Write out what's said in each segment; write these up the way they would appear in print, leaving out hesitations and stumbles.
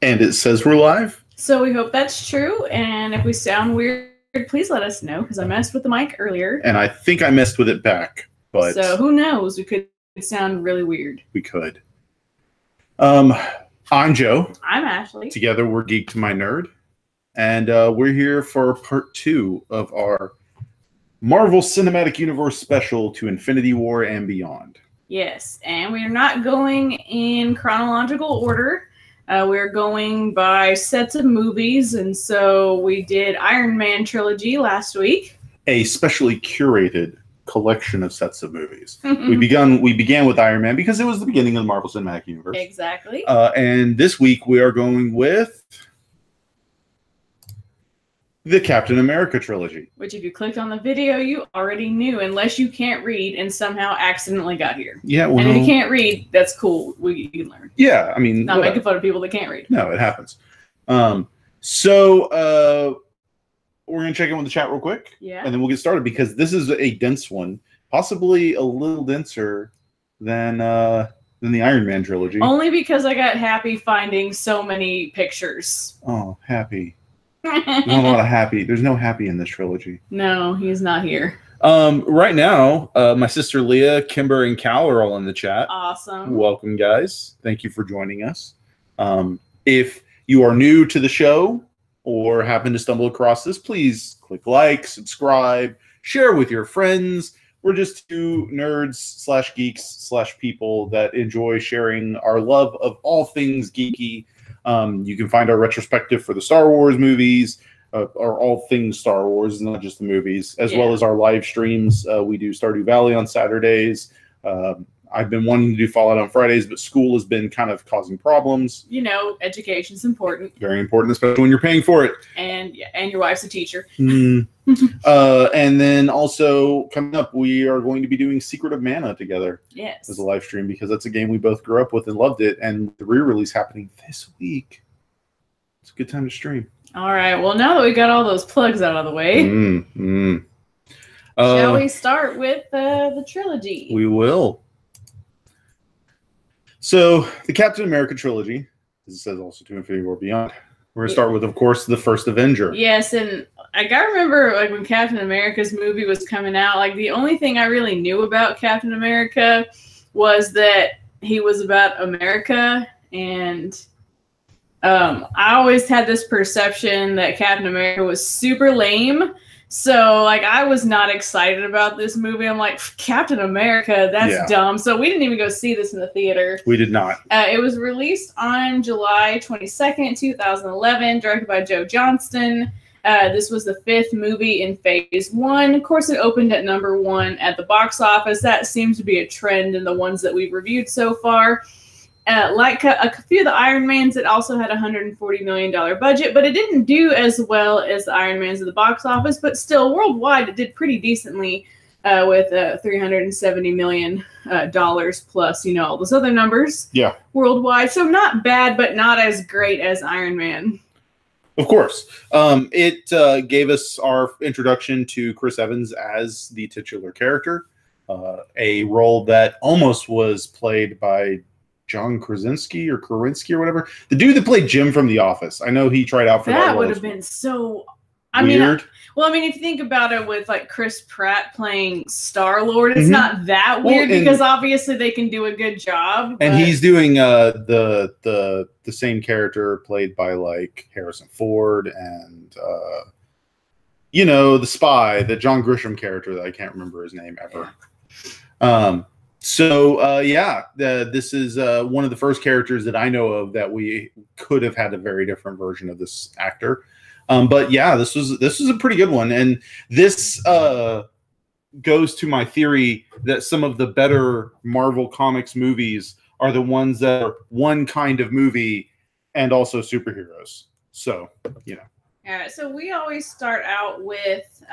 And it says we're live. So we hope that's true. And if we sound weird, please let us know, because I messed with the mic earlier. And I think I messed with it back. But so who knows? We could sound really weird. We could. I'm Joe. I'm Ashley. Together we're Geek to My Nerd. And we're here for part 2 of our Marvel Cinematic Universe special to Infinity War and beyond. Yes, and we're not going in chronological order. We're going by sets of movies, and so we did Iron Man Trilogy last week. A specially curated collection of sets of movies. we began with Iron Man because it was the beginning of the Marvel Cinematic Universe. Exactly. And this week we are going with the Captain America trilogy. Which, if you clicked on the video, you already knew, unless you can't read and somehow accidentally got here. Yeah, well, and if you can't read, that's cool. You can learn. Yeah, I mean, not making fun of people that can't read. No, it happens. So we're gonna check in with the chat real quick, and then we'll get started because this is a dense one, possibly a little denser than the Iron Man trilogy. Only because I got happy finding so many pictures. Oh, happy. Not a lot of happy. There's no happy in this trilogy. No, he's not here. Right now, my sister Leah, Kimber, and Cal are all in the chat. Awesome. Welcome, guys. Thank you for joining us. If you are new to the show or happen to stumble across this, please click like, subscribe, share with your friends. We're just two nerds / geeks / people that enjoy sharing our love of all things geeky. You can find our retrospective for the Star Wars movies, or all things Star Wars, not just the movies, as well as our live streams. We do Stardew Valley on Saturdays. I've been wanting to do Fallout on Fridays, but school has been kind of causing problems. You know, education's important. Very important, especially when you're paying for it. And your wife's a teacher. And then also coming up, we are going to be doing Secret of Mana together. Yes. As a live stream, because that's a game we both grew up with and loved it. And the re-release happening this week. It's a good time to stream. All right. Well, now that we got all those plugs out of the way, shall we start with the trilogy? We will. So, the Captain America trilogy, as it says also to Infinity War Beyond. We're going to start with, of course, the first Avenger. Yes, and I remember like when Captain America's movie was coming out, like the only thing I really knew about Captain America was that he was about America, and I always had this perception that Captain America was super lame. So, like, I was not excited about this movie. I'm like, Captain America, that's dumb. So we didn't even go see this in the theater. We did not. It was released on July 22nd, 2011, directed by Joe Johnston. This was the 5th movie in Phase 1. Of course, it opened at number 1 at the box office. That seems to be a trend in the ones that we've reviewed so far. Like a few of the Iron Mans, it also had a $140 million budget, but it didn't do as well as the Iron Mans at the box office. But still, worldwide, it did pretty decently with $370 million plus, all those other numbers. Yeah. Worldwide. So not bad, but not as great as Iron Man. Of course. It gave us our introduction to Chris Evans as the titular character, a role that almost was played by John Krasinski or whatever. The dude that played Jim from The Office. I know he tried out for that. That would have been so... weird. If you think about it with like Chris Pratt playing Star-Lord, it's not that weird because obviously they can do a good job. And he's doing the same character played by like Harrison Ford and the spy, the John Grisham character that I can't remember his name ever. This is one of the first characters that I know of that we could have had a very different version of this actor. This was a pretty good one, and this goes to my theory that some of the better Marvel Comics movies are the ones that are one kind of movie and also superheroes. So, All right, so we always start out with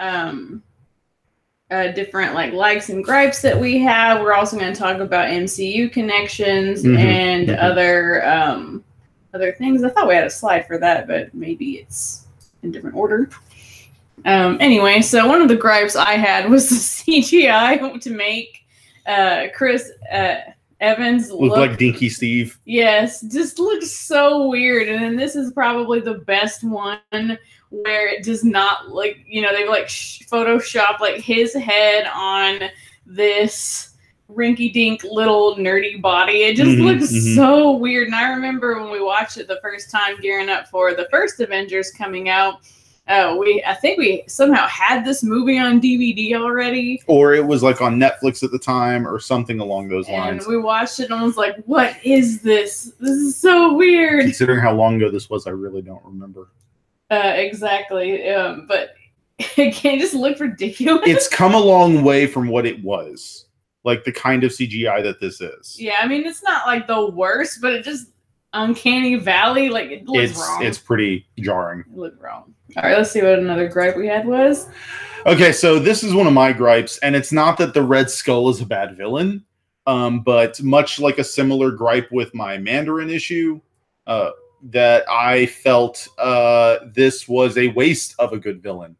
different likes and gripes that we have. We're also going to talk about MCU connections and other things. I thought we had a slide for that, but maybe it's in different order. Anyway, so one of the gripes I had was the CGI to make Chris Evans looked like Dinky Steve. Yes, just looks so weird. And then this is probably the best one where it does not like, they've like photoshopped like his head on this rinky-dink little nerdy body. It just looks so weird. And I remember when we watched it the first time, gearing up for the first Avengers coming out, I think we somehow had this movie on DVD already, or it was like on Netflix at the time, or something along those lines. And we watched it and was like, "What is this? This is so weird." Considering how long ago this was, I really don't remember. Exactly, but it can just look ridiculous. It's come a long way from what it was. Like the kind of CGI that this is. Yeah, I mean, it's not like the worst, but it just uncanny valley. Like, it looks wrong. It's pretty jarring. It looked wrong. All right, let's see what another gripe we had was. Okay, so this is one of my gripes, and it's not that the Red Skull is a bad villain, but much like a similar gripe with my Mandarin issue, that I felt this was a waste of a good villain.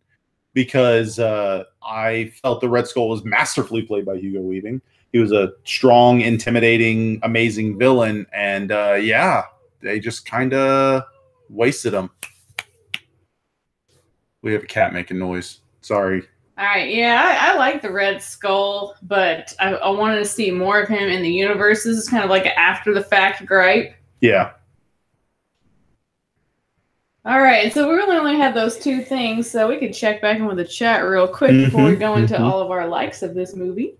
Because I felt the Red Skull was masterfully played by Hugo Weaving. He was a strong, intimidating, amazing villain. And yeah, they just kind of wasted him. We have a cat making noise. Sorry. All right. Yeah, I like the Red Skull, but I wanted to see more of him in the universe. This is kind of like an after-the-fact gripe. Yeah. All right, so we really only had those two things, so we could check back in with the chat real quick before we go into all of our likes of this movie.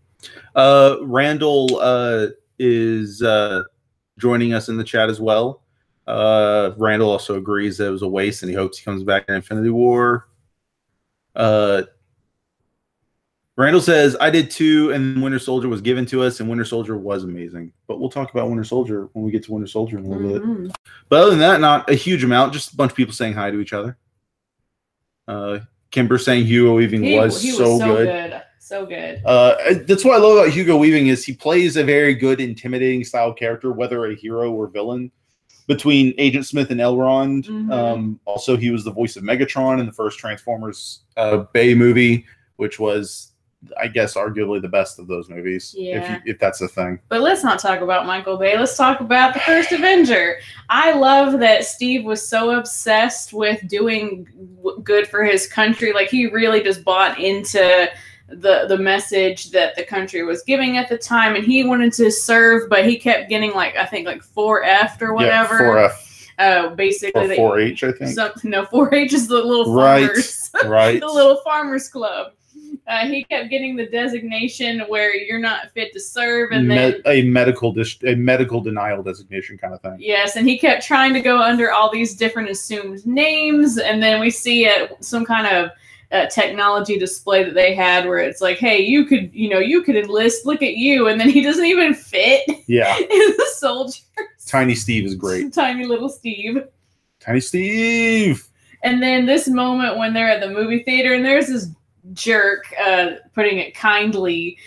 Randall is joining us in the chat as well. Randall also agrees that it was a waste, and he hopes he comes back in Infinity War. Randall says, I did too, and Winter Soldier was given to us, and Winter Soldier was amazing. But we'll talk about Winter Soldier when we get to Winter Soldier in a little bit. But other than that, not a huge amount, just a bunch of people saying hi to each other. Kimber saying Hugo Weaving was so good. So good. That's what I love about Hugo Weaving is he plays a very good, intimidating style character, whether a hero or villain. Between Agent Smith and Elrond. Also, he was the voice of Megatron in the first Transformers Bay movie, which was, I guess, arguably the best of those movies, if that's a thing. But let's not talk about Michael Bay. Let's talk about the first Avenger. I love that Steve was so obsessed with doing good for his country. Like, he really just bought into the message that the country was giving at the time, and he wanted to serve, but he kept getting like 4F or whatever. Yeah, 4F. Basically, or 4H, I think. No, 4H is the little farmers. Right. The little farmers club. He kept getting the designation where you're not fit to serve, and then a medical denial designation kind of thing. Yes, and he kept trying to go under all these different assumed names, and then we see some kind of technology display that they had where it's like, hey, you could enlist, look at you, and then he doesn't even fit in the soldiers. Tiny Steve is great. Tiny little Steve. Tiny Steve. And then this moment when they're at the movie theater and there's this jerk, putting it kindly,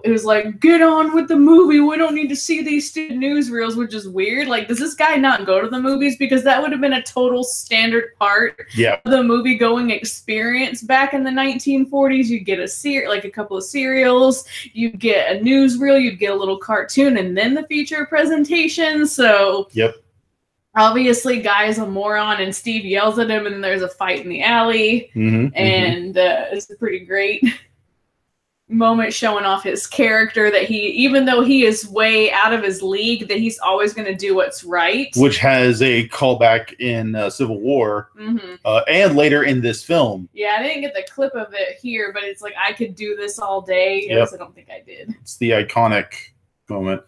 it was like, get on with the movie, we don't need to see these stupid newsreels, which is weird. Like, does this guy not go to the movies? Because that would have been a total standard part of the movie going experience back in the 1940s. You'd get a couple of serials, you'd get a newsreel, you'd get a little cartoon, and then the feature presentation. So obviously, guy's a moron, and Steve yells at him, and there's a fight in the alley, and it's a pretty great moment showing off his character that even though he is way out of his league, that he's always going to do what's right. Which has a callback in Civil War, and later in this film. Yeah, I didn't get the clip of it here, but it's like, I could do this all day. Yes, I don't think I did. It's the iconic moment.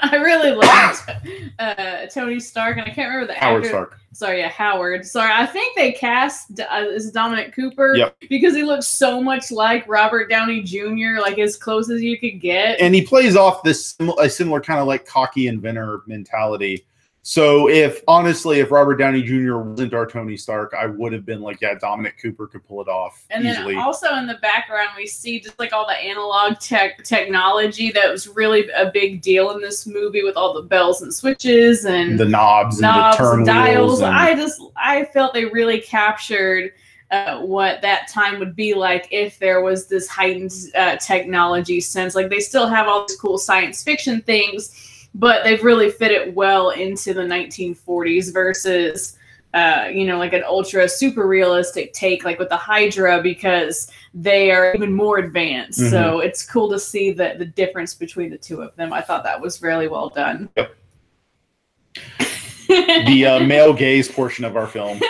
I really liked Tony Stark, and I can't remember the Howard actor. Stark. Sorry, yeah, Howard. Sorry, I think they cast as Dominic Cooper because he looks so much like Robert Downey Jr., like as close as you could get. And he plays off a similar kind of like cocky inventor mentality. So if Robert Downey Jr. wasn't our Tony Stark, I would have been like, yeah, Dominic Cooper could pull it off easily. Then also in the background, we see just like all the analog technology that was really a big deal in this movie with all the bells and switches and the knobs and the turn dials. I felt they really captured what that time would be like if there was this heightened technology sense. Like, they still have all these cool science fiction things, but they've really fit it well into the 1940s versus like an ultra super realistic take like with the Hydra, because they are even more advanced. Mm-hmm. So it's cool to see the difference between the two of them. I thought that was really well done. Yep. The male gaze portion of our film.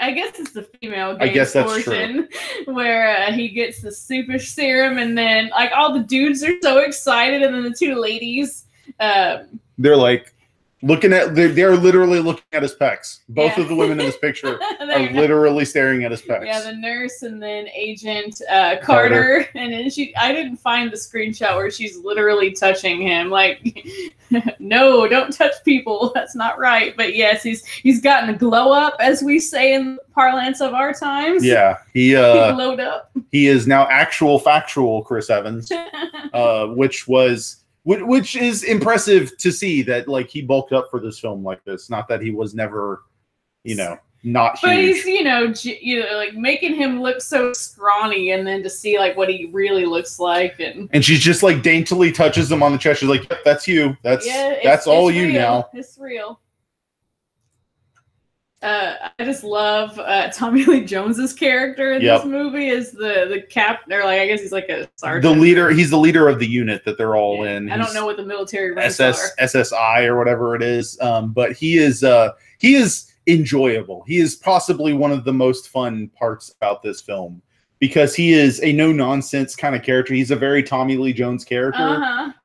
I guess it's the female gaze portion where he gets the super serum, and then like all the dudes are so excited, and then the two ladies, they're like looking at. They're literally looking at his pecs. Both of the women in this picture are literally staring at his pecs. Yeah, the nurse and then Agent Carter, and then I didn't find the screenshot where she's literally touching him. Like, no, don't touch people. That's not right. But yes, he's gotten a glow up, as we say in parlance of our times. Yeah, he glowed up. He is now factual Chris Evans, which is impressive to see that like he bulked up for this film like this. Not that he was never, not huge. But he's like making him look so scrawny, and then to see like what he really looks like, and she's just like daintily touches him on the chest. She's like, yep, "That's you. That's all you real. now." It's real. I just love Tommy Lee Jones's character in this movie is the captain, or like I guess he's like a sergeant. The leader. He's the leader of the unit that they're all in. I don't know what the military ranks are. SSI or whatever it is. But he is enjoyable. He is possibly one of the most fun parts about this film because he is a no nonsense kind of character. He's a very Tommy Lee Jones character.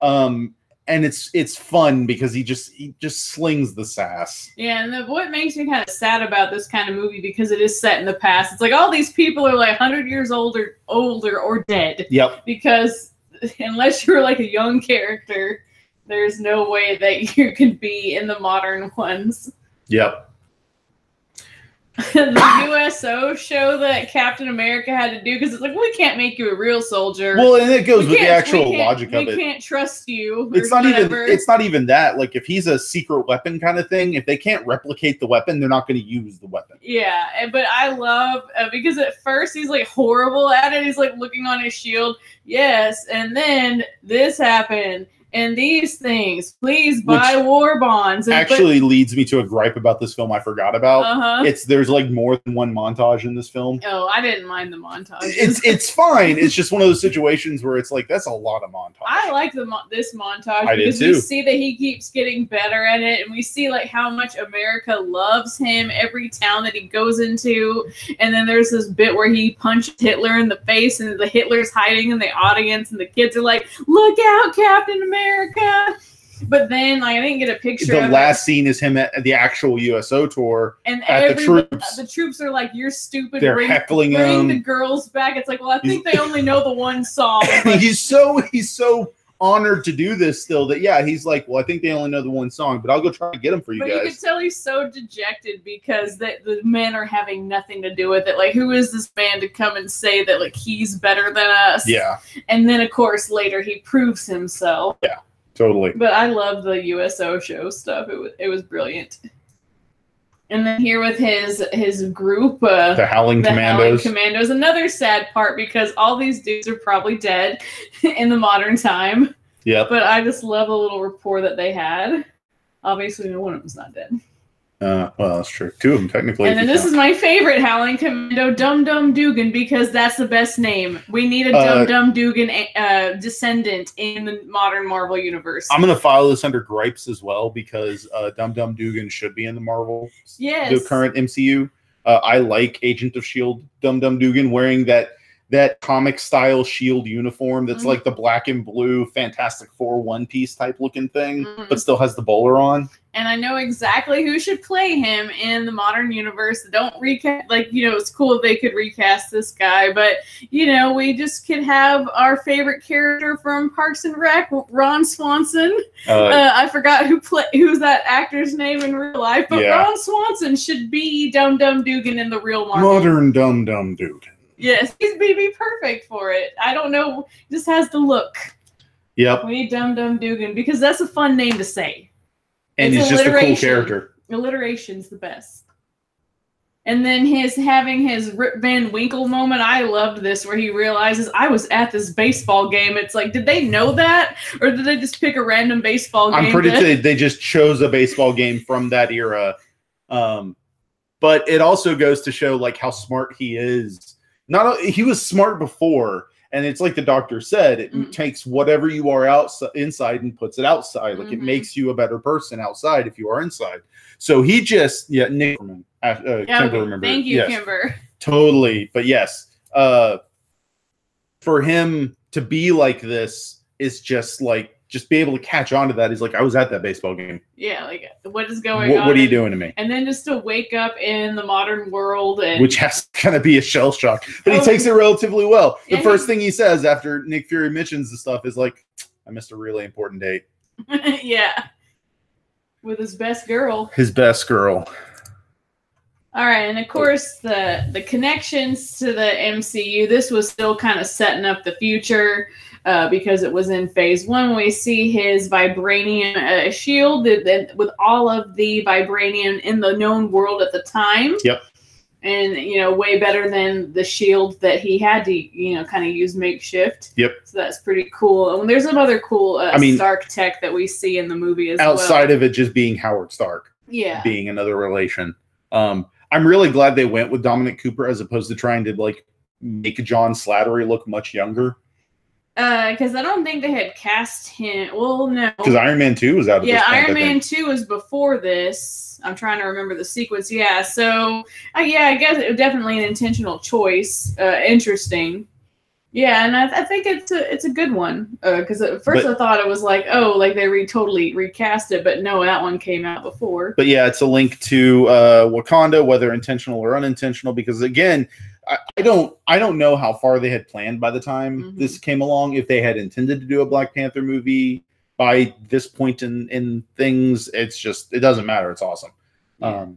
Uh-huh. And it's fun because he just slings the sass. Yeah, and what makes me kind of sad about this kind of movie, because it is set in the past. It's like all these people are like 100 years older or dead. Yep. Because unless you're like a young character, there's no way that you can be in the modern ones. Yep. The USO show that Captain America had to do, because it's like, we can't make you a real soldier. Well, and it goes with the actual logic of it. We can't trust you. It's not even that. Like, if he's a secret weapon kind of thing, if they can't replicate the weapon, they're not going to use the weapon. Yeah, but I love because at first he's like horrible at it. He's like looking on his shield. Yes, and then this happened. And these things, please buy war bonds. Actually leads me to a gripe about this film I forgot about. There's like more than one montage in this film. Oh, I didn't mind the montage. It's fine. It's just one of those situations where it's like, that's a lot of montage. I like this montage because we see that he keeps getting better at it, and we see like how much America loves him every town that he goes into. And then there's this bit where he punches Hitler in the face, and the Hitler's hiding in the audience, and the kids are like, "Look out, Captain America!" But then, like, I didn't get a picture. The last scene is him at the actual USO tour, and at the troops. The troops are like, "You're stupid." They're heckling him. Bring the girls back. It's like, well, I think they only know the one song. He's so honored to do this still that he's like, well, I think they only know the one song, but I'll go try to get them for you guys. But you can tell he's so dejected because the men are having nothing to do with it. Like, who is this man to come and say that like he's better than us? Yeah. And then of course later he proves himself. Yeah, totally. But I love the USO show stuff. It was brilliant. And then here with his group, the Howling Commandos. Another sad part because all these dudes are probably dead in the modern time. Yep. But I just love the little rapport that they had. Obviously, no one of them's not dead. Well, that's true. Two of them, technically. And then this is my favorite Howling Commando, Dum Dum Dugan, because that's the best name. We need a Dum Dum Dugan descendant in the modern Marvel universe. I'm going to file this under gripes as well, because Dum Dum Dugan should be in the Marvel, the current MCU. I like Agent of S.H.I.E.L.D. Dum Dum Dugan wearing that comic style S.H.I.E.L.D. uniform that's like the black and blue Fantastic Four one-piece type looking thing, but still has the bowler on. And I know exactly who should play him in the modern universe. Don't recast, it's cool if they could recast this guy, but, we just could have our favorite character from Parks and Rec, Ron Swanson. I forgot who's that actor's name in real life, but Ron Swanson should be Dum Dum Dugan in the real Marvel. Modern Dum Dum Dugan. Yes, he's be perfect for it. I don't know, just has the look. Yep. We need Dum Dum Dugan because that's a fun name to say. And he's just a cool character. Alliteration's the best. And then having his Rip Van Winkle moment. I loved this, where he realizes, I was at this baseball game. It's like, did they know that? Or did they just pick a random baseball game? I'm pretty sure they just chose a baseball game from that era. But it also goes to show like how smart he is. He was smart before. And it's like the doctor said, it takes whatever you are inside and puts it outside. Like it makes you a better person outside if you are inside. So he just, Nick, Kimber, remember. Thank you, Kimber. Totally. But yes, for him to be like this is just be able to catch on to that. He's like, I was at that baseball game. Yeah, like what is going on? What are you doing to me? And then just to wake up in the modern world, which has to kind of be a shell shock, but he takes it relatively well. The first thing he says after Nick Fury mentions the stuff is like, I missed a really important date. Yeah. With his best girl. His best girl. All right, and of course the connections to the MCU. This was still kind of setting up the future because it was in Phase 1. We see his vibranium shield with all of the vibranium in the known world at the time. Yep. And way better than the shield that he had to kind of use makeshift. Yep. So that's pretty cool. And there's some other cool Stark tech that we see in the movie as well. Outside of it just being Howard Stark. Yeah. Being another relation. I'm really glad they went with Dominic Cooper as opposed to trying to make John Slattery look much younger. Because I don't think they had cast him. Well, no. Because Iron Man 2 was out of this point, Iron Man 2 was before this. I'm trying to remember the sequence. Yeah, so, I guess it was definitely an intentional choice. Interesting. Yeah, and I think it's a good one. Because at first I thought it was like, they totally recast it, but no, that one came out before. But yeah, it's a link to Wakanda, whether intentional or unintentional, because again, I don't know how far they had planned by the time this came along. If they had intended to do a Black Panther movie by this point in things, it doesn't matter. It's awesome. Yeah.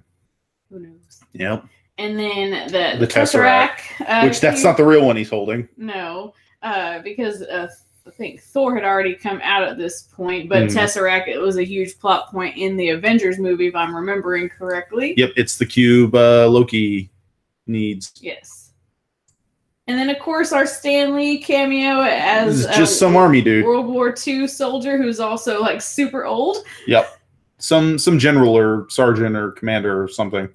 Who knows? Yep. And then the Tesseract, which that's not the real one he's holding. No, because I think Thor had already come out at this point, but Tesseract, it was a huge plot point in the Avengers movie, if I'm remembering correctly. Yep, it's the cube Loki needs. Yes. And then, of course, our Stan Lee cameo as just some army dude, World War II soldier who's also super old. Yep, some general or sergeant or commander or something.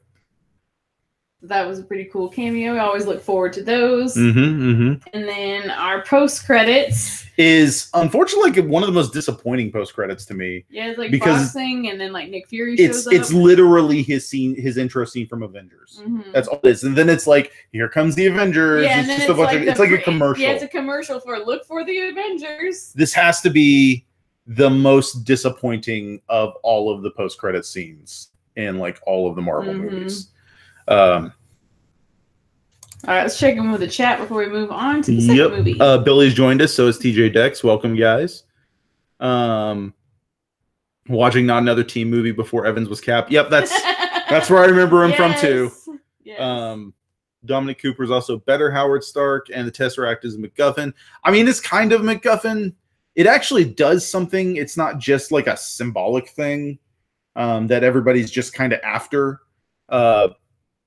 That was a pretty cool cameo. I always look forward to those. And then our post credits is unfortunately one of the most disappointing post credits to me. Yeah, it's because boxing, and then Nick Fury shows up. It's literally his intro scene from Avengers. That's all it is. And then it's like, here comes the Avengers. Yeah, it's just a bunch of it's like a commercial. Yeah, it's a commercial for look for the Avengers. This has to be the most disappointing of all of the post credit scenes in all of the Marvel movies. All right, let's check in with the chat before we move on to the second movie. Billy's joined us, so is TJ Dex. Welcome, guys. Watching not another team movie before Evans was Cap. Yep, that's where I remember him from too. Yes. Dominic Cooper is also better Howard Stark, and the Tesseract is MacGuffin. I mean, it's kind of MacGuffin. It actually does something. It's not just like a symbolic thing that everybody's just kind of after.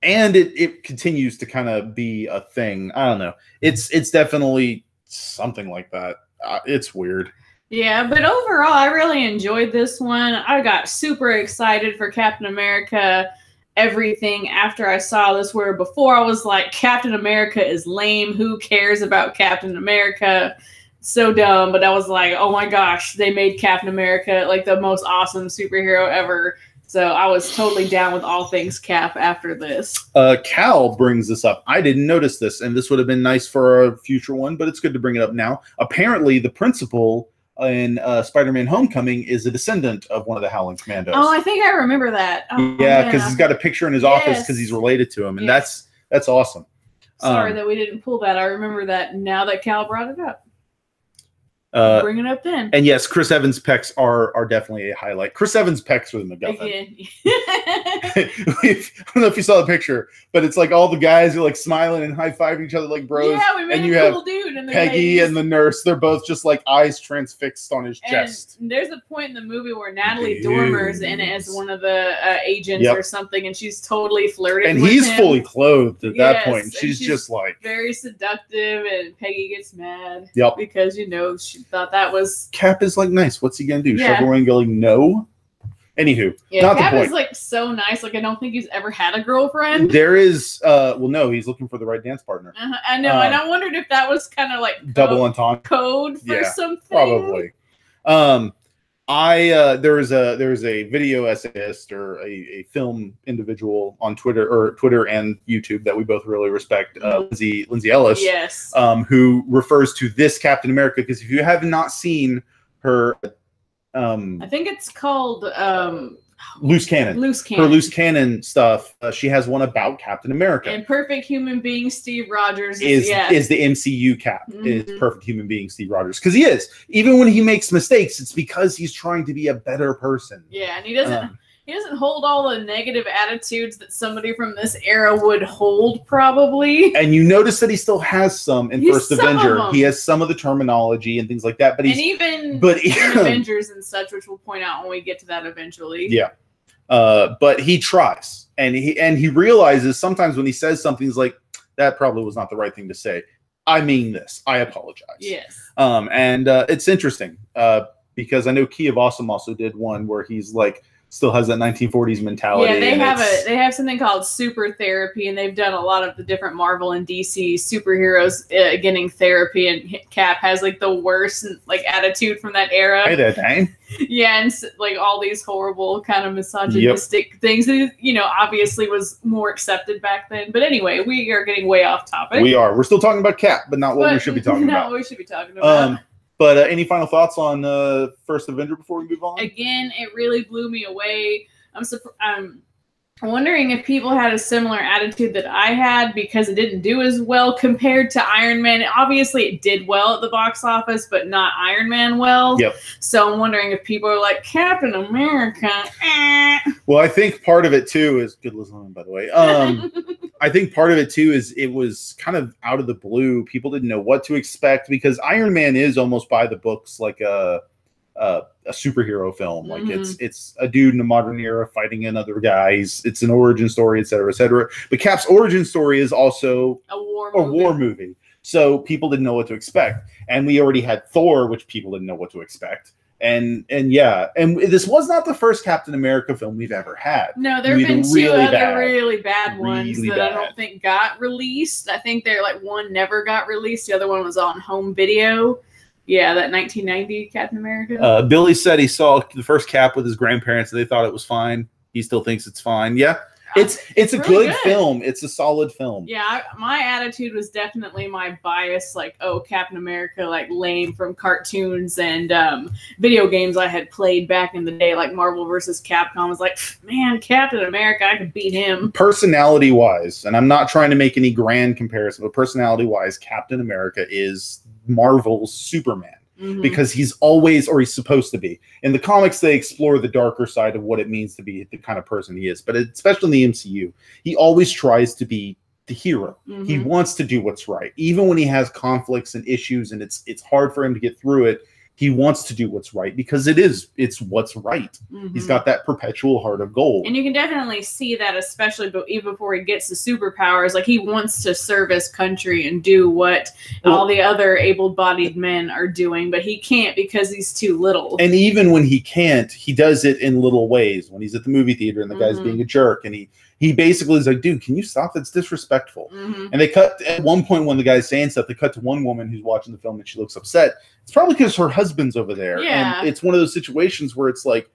And it continues to kind of be a thing. I don't know. It's definitely something like that. It's weird. Yeah, but overall, I really enjoyed this one. I got super excited for Captain America. Everything after I saw this, where before I was like, Captain America is lame. Who cares about Captain America? So dumb. But I was like, oh my gosh, they made Captain America the most awesome superhero ever. So I was totally down with all things Cap after this. Cal brings this up. I didn't notice this, and this would have been nice for a future one, but it's good to bring it up now. Apparently, the principal in Spider-Man Homecoming is a descendant of one of the Howling Commandos. Oh, I think I remember that. Oh, yeah, because he's got a picture in his office because he's related to him, and that's awesome. Sorry that we didn't pull that. I remember that now that Cal brought it up. Bring it up then. And yes, Chris Evans' pecs are definitely a highlight. Chris Evans' pecs are the MacGuffin. I don't know if you saw the picture, but it's like all the guys are like smiling and high-fiving each other like bros. Yeah, we made and you a cool have dude. And Peggy and the nurse. They're both just like eyes transfixed on his chest. There's a point in the movie where Natalie Dormer's in it as one of the agents or something, and she's totally flirting with he's him. fully clothed at that point. She's just like very seductive, and Peggy gets mad because, you know, she thought that was... Cap is like, nice. What's he going to do? Shove her away and go like, no? Anywho, not Cap the point. is like so nice. Like, I don't think he's ever had a girlfriend. There is, well, no, he's looking for the right dance partner. I know, and I wondered if that was kind of like double entendre code for something. Probably. There is a video essayist or a film individual on Twitter and YouTube that we both really respect, Lindsay Ellis. Yes. Who refers to this Captain America, because if you have not seen her, I think it's called Loose Cannon. Her Loose Cannon stuff. She has one about Captain America. And Perfect Human Being Steve Rogers is the MCU Cap. Is Perfect Human Being Steve Rogers, because he is. Even when he makes mistakes, it's because he's trying to be a better person. Yeah, and he doesn't hold all the negative attitudes that somebody from this era would hold, probably. And you notice that he still has some in First Avenger. He has some of the terminology and things like that. But in Avengers and such, which we'll point out when we get to that eventually. Yeah. But he tries, and he realizes sometimes when he says something, he's like, that probably was not the right thing to say. I mean this. I apologize. Yes. And it's interesting because I know Key of Awesome also did one where he's like, still has that 1940s mentality. Yeah, they have something called super therapy, and they've done a lot of the different Marvel and DC superheroes getting therapy, and Cap has like the worst like attitude from that era. Hey there, dang. Yeah, and like all these horrible kind of misogynistic things that, you know, obviously was more accepted back then. But anyway, we are getting way off topic. We are. We're still talking about Cap, but not what we should be talking about. Not what we should be talking about. But any final thoughts on First Avenger before we move on? Again, it really blew me away. I'm wondering if people had a similar attitude that I had, because it didn't do as well compared to Iron Man. Obviously, it did well at the box office, but not Iron Man well. Yep. So I'm wondering if people are like, Captain America. Well, I think part of it too is good listening, by the way. I think part of it too is it was kind of out of the blue. People didn't know what to expect, because Iron Man is almost by the books like a superhero film. Like it's a dude in the modern era fighting another guy. It's an origin story, et cetera, et cetera. But Cap's origin story is also a war movie. So people didn't know what to expect. And we already had Thor, which people didn't know what to expect. And this was not the first Captain America film we've ever had. No, there have been two other really bad ones that I don't think got released. I think they're like, one never got released. The other one was on home video. Yeah, that 1990 Captain America. Billy said he saw the first Cap with his grandparents and they thought it was fine. He still thinks it's fine. Yeah. It's a really good film. It's a solid film. Yeah, my attitude was definitely my bias, like, oh, Captain America, like lame from cartoons and video games I had played back in the day, like Marvel vs. Capcom. I was like, man, Captain America, I could beat him. Personality-wise, and I'm not trying to make any grand comparison, but personality-wise, Captain America is Marvel's Superman. Because he's always, or he's supposed to be. In the comics, they explore the darker side of what it means to be the kind of person he is. But especially in the MCU, he always tries to be the hero. He wants to do what's right. Even when he has conflicts and issues and it's hard for him to get through it, he wants to do what's right because it's what's right. He's got that perpetual heart of gold. And you can definitely see that, especially even before he gets the superpowers. Like, he wants to serve his country and do what all the other able-bodied men are doing, but he can't because he's too little. And even when he can't, he does it in little ways. When he's at the movie theater and the guy's being a jerk, and he basically is like, dude, can you stop? That's disrespectful. And they cut, at one point when the guy's saying stuff, they cut to one woman who's watching the film and she looks upset. It's probably because her husband's over there. Yeah. And it's one of those situations where it's like,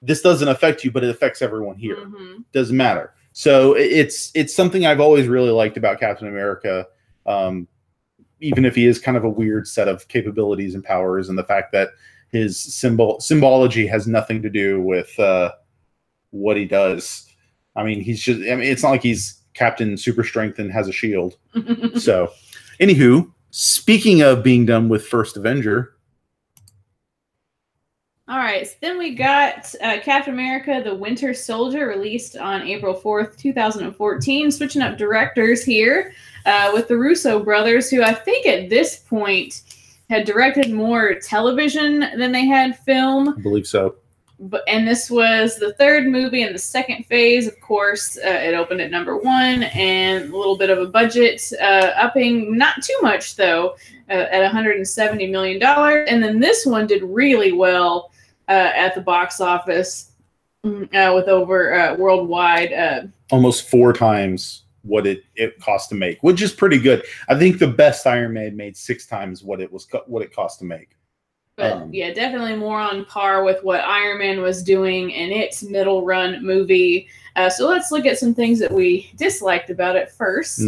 this doesn't affect you, but it affects everyone here. Doesn't matter. So it's something I've always really liked about Captain America, even if he is kind of a weird set of capabilities and powers, and the fact that his symbology has nothing to do with what he does. I mean, it's not like he's Captain Super Strength and has a shield. So, anywho, speaking of being done with First Avenger, All right, so then we got Captain America: The Winter Soldier, released on April 4th, 2014. Switching up directors here with the Russo brothers, who I think at this point had directed more television than they had film. I believe so. And this was the third movie in the second phase. Of course, it opened at number 1 and a little bit of a budget upping, not too much though, at $170 million. And then this one did really well at the box office with over worldwide. Almost 4 times what it cost to make, which is pretty good. I think the best Iron Man made 6 times what it cost to make. But yeah, definitely more on par with what Iron Man was doing in its middle run movie. So let's look at some things that we disliked about it first.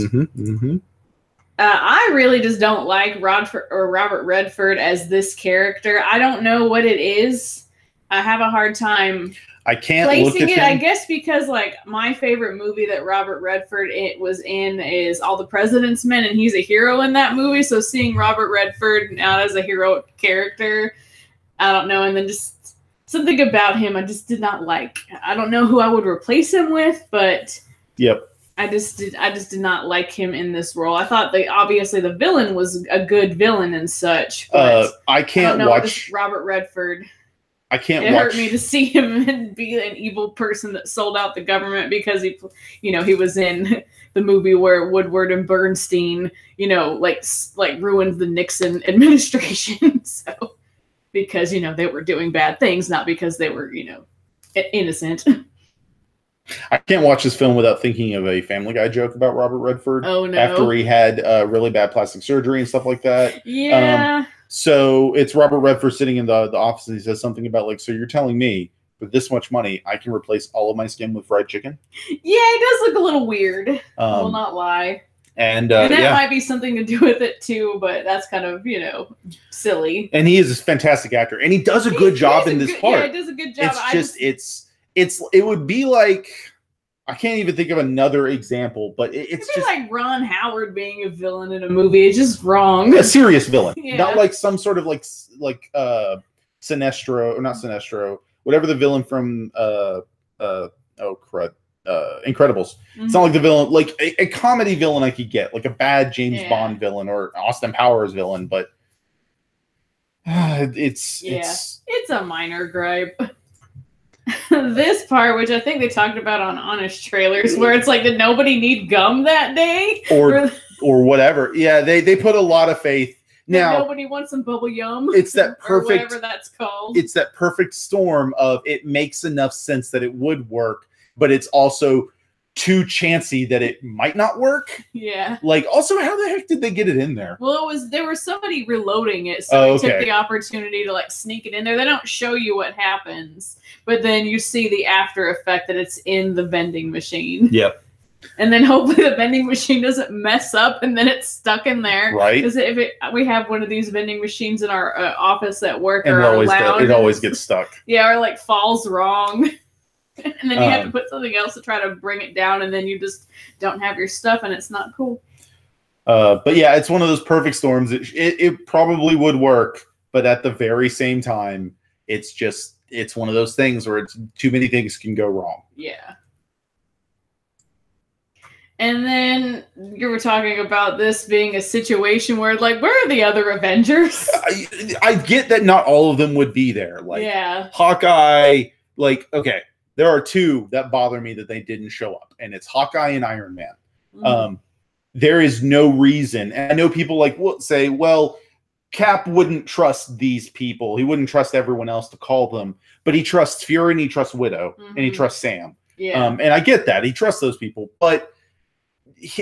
I really just don't like Robert Redford as this character. I don't know what it is. I have a hard time I can't placing look at it. him. I guess because like my favorite movie that Robert Redford was in is All the President's Men, and he's a hero in that movie. So seeing Robert Redford out as a heroic character, I don't know. And then just something about him I just did not like. I don't know who I would replace him with, but Yep. I just did not like him in this role. I thought obviously the villain was a good villain and such. But I can't watch Robert Redford. I can't It watch. hurt me to see him be an evil person that sold out the government because he was in the movie where Woodward and Bernstein, like ruined the Nixon administration. So because they were doing bad things, not because they were innocent. I can't watch this film without thinking of a Family Guy joke about Robert Redford. Oh no! After he had really bad plastic surgery and stuff like that. Yeah. So it's Robert Redford sitting in the office, and he says something about like, so you're telling me with this much money, I can replace all of my skin with fried chicken? Yeah, it does look a little weird. I will not lie. And that might be something to do with it too, but that's kind of silly. And he is a fantastic actor, and he does a good job in this part. Yeah, he does a good job. It would be like, I can't even think of another example, but it's just like Ron Howard being a villain in a movie. It's just wrong. A serious villain, Yeah. Not like some sort of like Sinestro, or not Sinestro, whatever the villain from Incredibles. Mm-hmm. It's not like the villain, like a comedy villain I could get, like a bad James Bond villain or Austin Powers villain, but it's a minor gripe. This part, which I think they talked about on Honest Trailers, where it's like, did nobody need gum that day? Or whatever. Yeah, they put a lot of faith. Now nobody wants some bubble yum. It's that perfect, or whatever that's called. It's that perfect storm of it makes enough sense that it would work, but it's also too chancy that it might not work. Yeah. Like, also, how the heck did they get it in there? Well, there was somebody reloading it, so they took the opportunity to like sneak it in there. They don't show you what happens, but then you see the after effect that it's in the vending machine. Yep. And then hopefully the vending machine doesn't mess up and then it's stuck in there. Right. Because we have one of these vending machines in our office at work, and it always gets stuck. Yeah, or like falls wrong. And then you have to put something else to try to bring it down, and then you just don't have your stuff, and it's not cool. But yeah, it's one of those perfect storms. It probably would work, but at the very same time, it's one of those things where it's too many things can go wrong. Yeah. And then you were talking about this being a situation where, like, where are the other Avengers? I get that not all of them would be there. Like, yeah. Hawkeye, like, okay. There are 2 that bother me that they didn't show up, and it's Hawkeye and Iron Man. Mm-hmm. There is no reason, and I know people will say, well, Cap wouldn't trust these people. He wouldn't trust everyone else to call them, but he trusts Fury and he trusts Widow and he trusts Sam. Yeah. And I get that. He trusts those people, but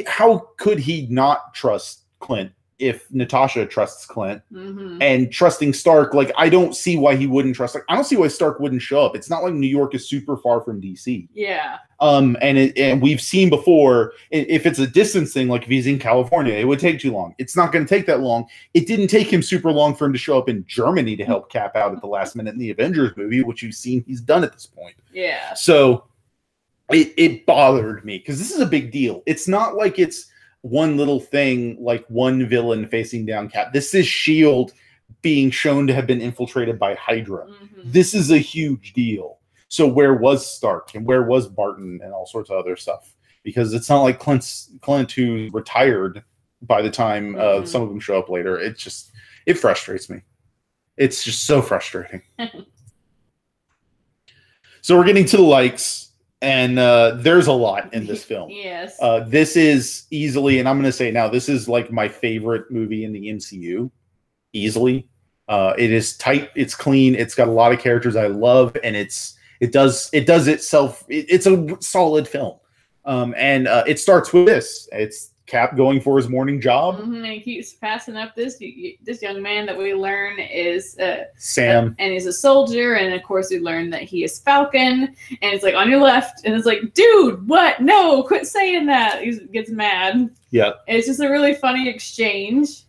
how could he not trust Clint if Natasha trusts Clint and trusting Stark? Like, I don't see why he wouldn't trust. Like, I don't see why Stark wouldn't show up. It's not like New York is super far from DC. Yeah. And we've seen before, if it's a distance thing, like if he's in California, it would take too long. It's not going to take that long. It didn't take him super long for him to show up in Germany to help Cap out at the last minute in the Avengers movie, which you've seen he's done at this point. Yeah. So it bothered me because this is a big deal. It's not like it's one little thing, like one villain facing down Cap. This is S.H.I.E.L.D. being shown to have been infiltrated by Hydra. This is a huge deal. So where was Stark and where was Barton and all sorts of other stuff? Because it's not like Clint who retired by the time some of them show up later. It frustrates me. It's just so frustrating. So we're getting to the likes, and there's a lot in this film. Yes. This is easily, and I'm going to say now, this is like my favorite movie in the MCU. Easily. It is tight. It's clean. It's got a lot of characters I love, and it does itself. It's a solid film. And it starts with this. It's Cap going for his morning job. And he keeps passing up this young man that we learn is Sam, and he's a soldier, and of course we learn that he is Falcon, and it's like, on your left, and it's like, dude, what? No, quit saying that. He gets mad. Yeah, it's just a really funny exchange.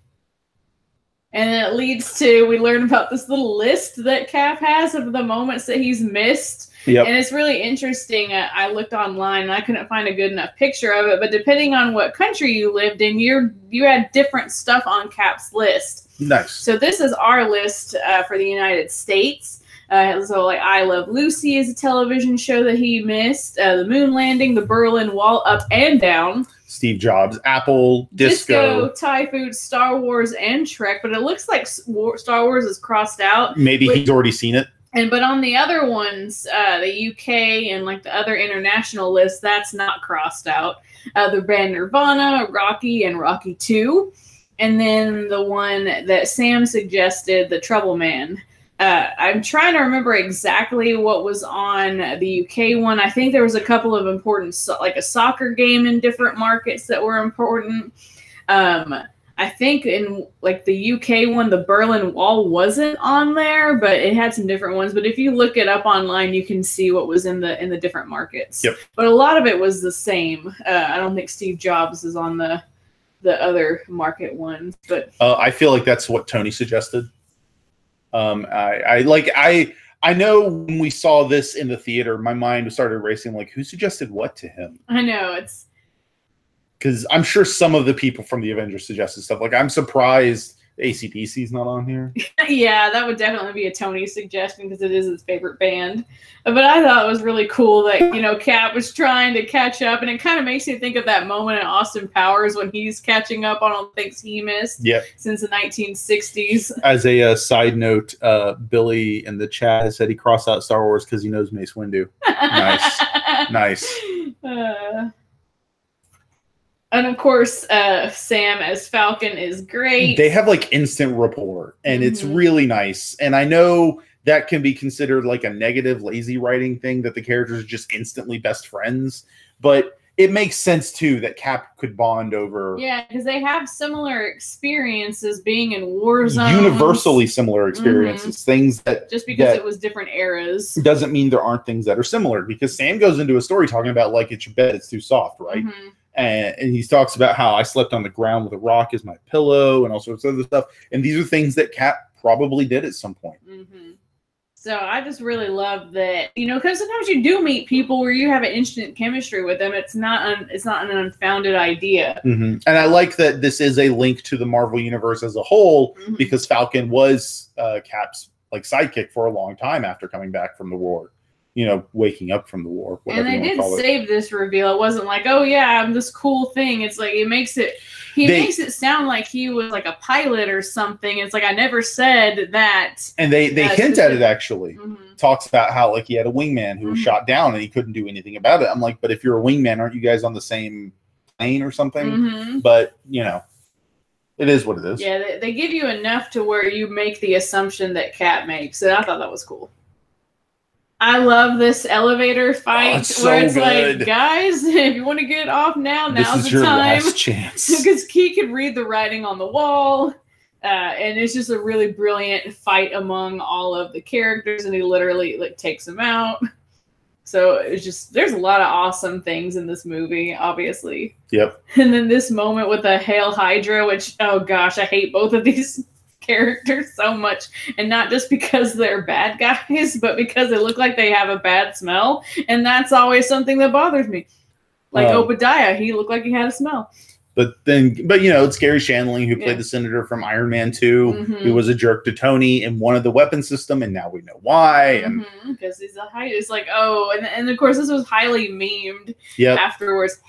And then it leads to, we learn about this little list that Cap has of the moments that he's missed. Yep. And it's really interesting. I looked online and I couldn't find a good enough picture of it. But depending on what country you lived in, you had different stuff on Cap's list. Nice. So this is our list for the United States. So like I Love Lucy is a television show that he missed. The Moon Landing, the Berlin Wall, Up and Down. Steve Jobs, Apple, Disco, Thai food, Star Wars, and Trek. But it looks like Star Wars is crossed out. Maybe he's already seen it. But on the other ones, the UK and like the other international lists, that's not crossed out. The band Nirvana, Rocky, and Rocky 2. And then the one that Sam suggested, The Trouble Man. I'm trying to remember exactly what was on the UK one. I think there was a couple of important, like a soccer game in different markets that were important. I think in like the UK one, the Berlin Wall wasn't on there, but it had some different ones. But if you look it up online, you can see what was in the different markets. Yep. But a lot of it was the same. I don't think Steve Jobs is on the other market ones. But I feel like that's what Tony suggested. I know when we saw this in the theater, my mind started racing. Like, who suggested what to him? I know, it's. Because I'm sure some of the people from the Avengers suggested stuff. Like, I'm surprised AC/DC's not on here. Yeah, that would definitely be a Tony suggestion because it is his favorite band. But I thought it was really cool that, Cap was trying to catch up. And it kind of makes you think of that moment in Austin Powers when he's catching up on all the things he missed since the 1960s. As a side note, Billy in the chat has said he crossed out Star Wars because he knows Mace Windu. Nice. Nice. And of course, Sam as Falcon is great. They have like instant rapport, and it's really nice. And I know that can be considered like a negative, lazy writing thing that the characters are just instantly best friends. But it makes sense too that Cap could bond over. Yeah, because they have similar experiences being in war zones. Universally similar experiences. Things that just because it was different eras doesn't mean there aren't things that are similar. Because Sam goes into a story talking about like it's your bed, it's too soft, right? And he talks about how I slept on the ground with a rock as my pillow and all sorts of other stuff. And these are things that Cap probably did at some point. So I just really love that, because sometimes you do meet people where you have an instant chemistry with them. It's not an unfounded idea. And I like that this is a link to the Marvel Universe as a whole because Falcon was Cap's like sidekick for a long time after coming back from the war. Waking up from the war. And they did save this reveal. It wasn't like, oh yeah, I'm this cool thing. It's like he makes it sound like he was like a pilot or something. It's like I never said that. And they hint at it actually. Talks about how like he had a wingman who was shot down and he couldn't do anything about it. I'm like, but if you're a wingman, aren't you guys on the same plane or something? But it is what it is. Yeah, they give you enough to where you make the assumption that Cap makes. And I thought that was cool. I love this elevator fight where it's like, guys, if you want to get off now, now's the time. This is your last chance. Because he could read the writing on the wall. And it's just a really brilliant fight among all of the characters. And he literally takes them out. So it's just, there's a lot of awesome things in this movie, obviously. Yep. And then this moment with the Hail Hydra, which, oh gosh, I hate both of these characters so much, and not just because they're bad guys, but because they look like they have a bad smell, and that's always something that bothers me. Like Obadiah, he looked like he had a smell. But it's Gary Shandling who played the senator from Iron Man 2, who was a jerk to Tony in one of the weapon system, and now we know why. And because he's like, and of course this was highly memed afterwards.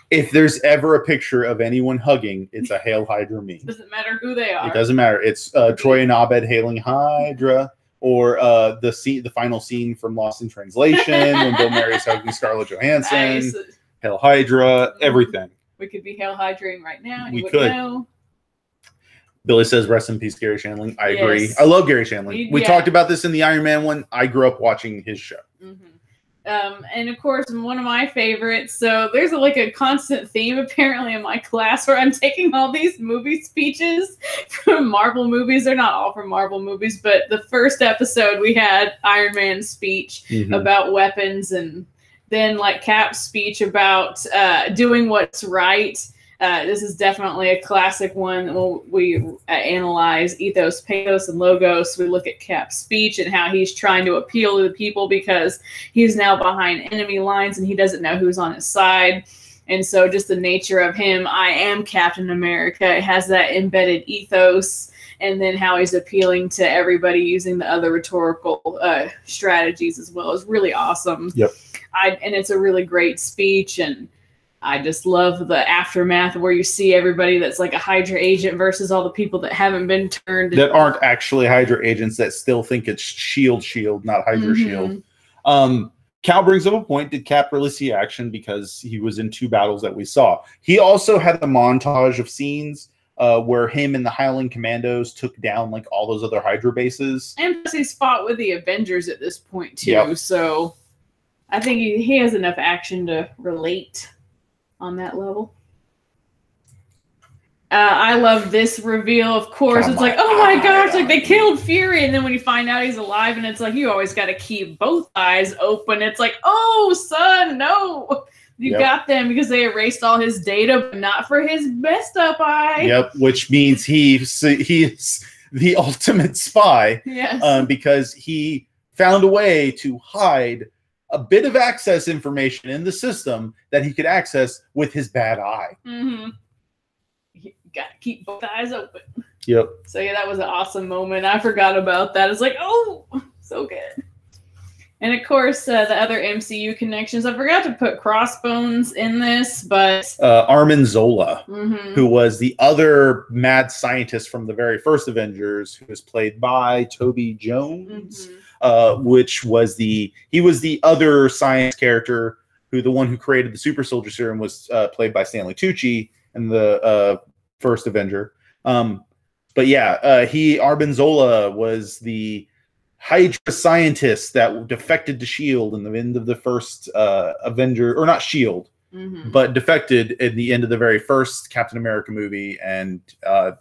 If there's ever a picture of anyone hugging, it's a Hail Hydra meme. Doesn't matter who they are. It doesn't matter. It's Troy and Abed hailing Hydra, or the final scene from Lost in Translation when Bill Murray's hugging Scarlett Johansson. Nice. Hail Hydra, everything. We could be Hail Hydraing right now. And we you could. Know. Billy says, "Rest in peace, Gary Shandling." I agree. I love Gary Shandling. We talked about this in the Iron Man one. I grew up watching his show. And of course, one of my favorites. So there's a constant theme apparently in my class where I'm taking all these movie speeches from Marvel movies. They're not all from Marvel movies, but the first episode we had Iron Man's speech about weapons, and then Cap's speech about doing what's right. This is definitely a classic one. We analyze ethos, pathos, and logos. We look at Cap's speech and how he's trying to appeal to the people because he's now behind enemy lines and he doesn't know who's on his side. And so just the nature of him, I am Captain America, it has that embedded ethos. And then how he's appealing to everybody using the other rhetorical strategies as well is really awesome. Yep. And it's a really great speech, and I just love the aftermath where you see everybody that's like a Hydra agent versus all the people that haven't been turned. That aren't actually Hydra agents that still think it's Shield, not Hydra Shield. Cal brings up a point. Did Cap really see action? Because he was in 2 battles that we saw. He also had a montage of scenes where him and the Highland Commandos took down all those other Hydra bases. And plus he's fought with the Avengers at this point too. So I think he has enough action to relate on that level. I love this reveal, of course. It's oh my gosh, they killed Fury, and then when you find out he's alive, and it's you always got to keep both eyes open. It's oh son, no, you got them because they erased all his data, but not for his messed up eye. Yep, which means he's the ultimate spy. Yes, because he found a way to hide a bit of access information in the system that he could access with his bad eye. You gotta keep both eyes open. Yep. So yeah, that was an awesome moment. I forgot about that. It's oh, so good. And of course, the other MCU connections. I forgot to put Crossbones in this, but Armin Zola, who was the other mad scientist from the very first Avengers, who was played by Toby Jones. Which was he was the other science character the one who created the super soldier serum was played by Stanley Tucci in the first Avenger. But yeah, Armin Zola was the Hydra scientist that defected to S.H.I.E.L.D. in the end of the first Avenger, or not S.H.I.E.L.D., but defected in the end of the very first Captain America movie. And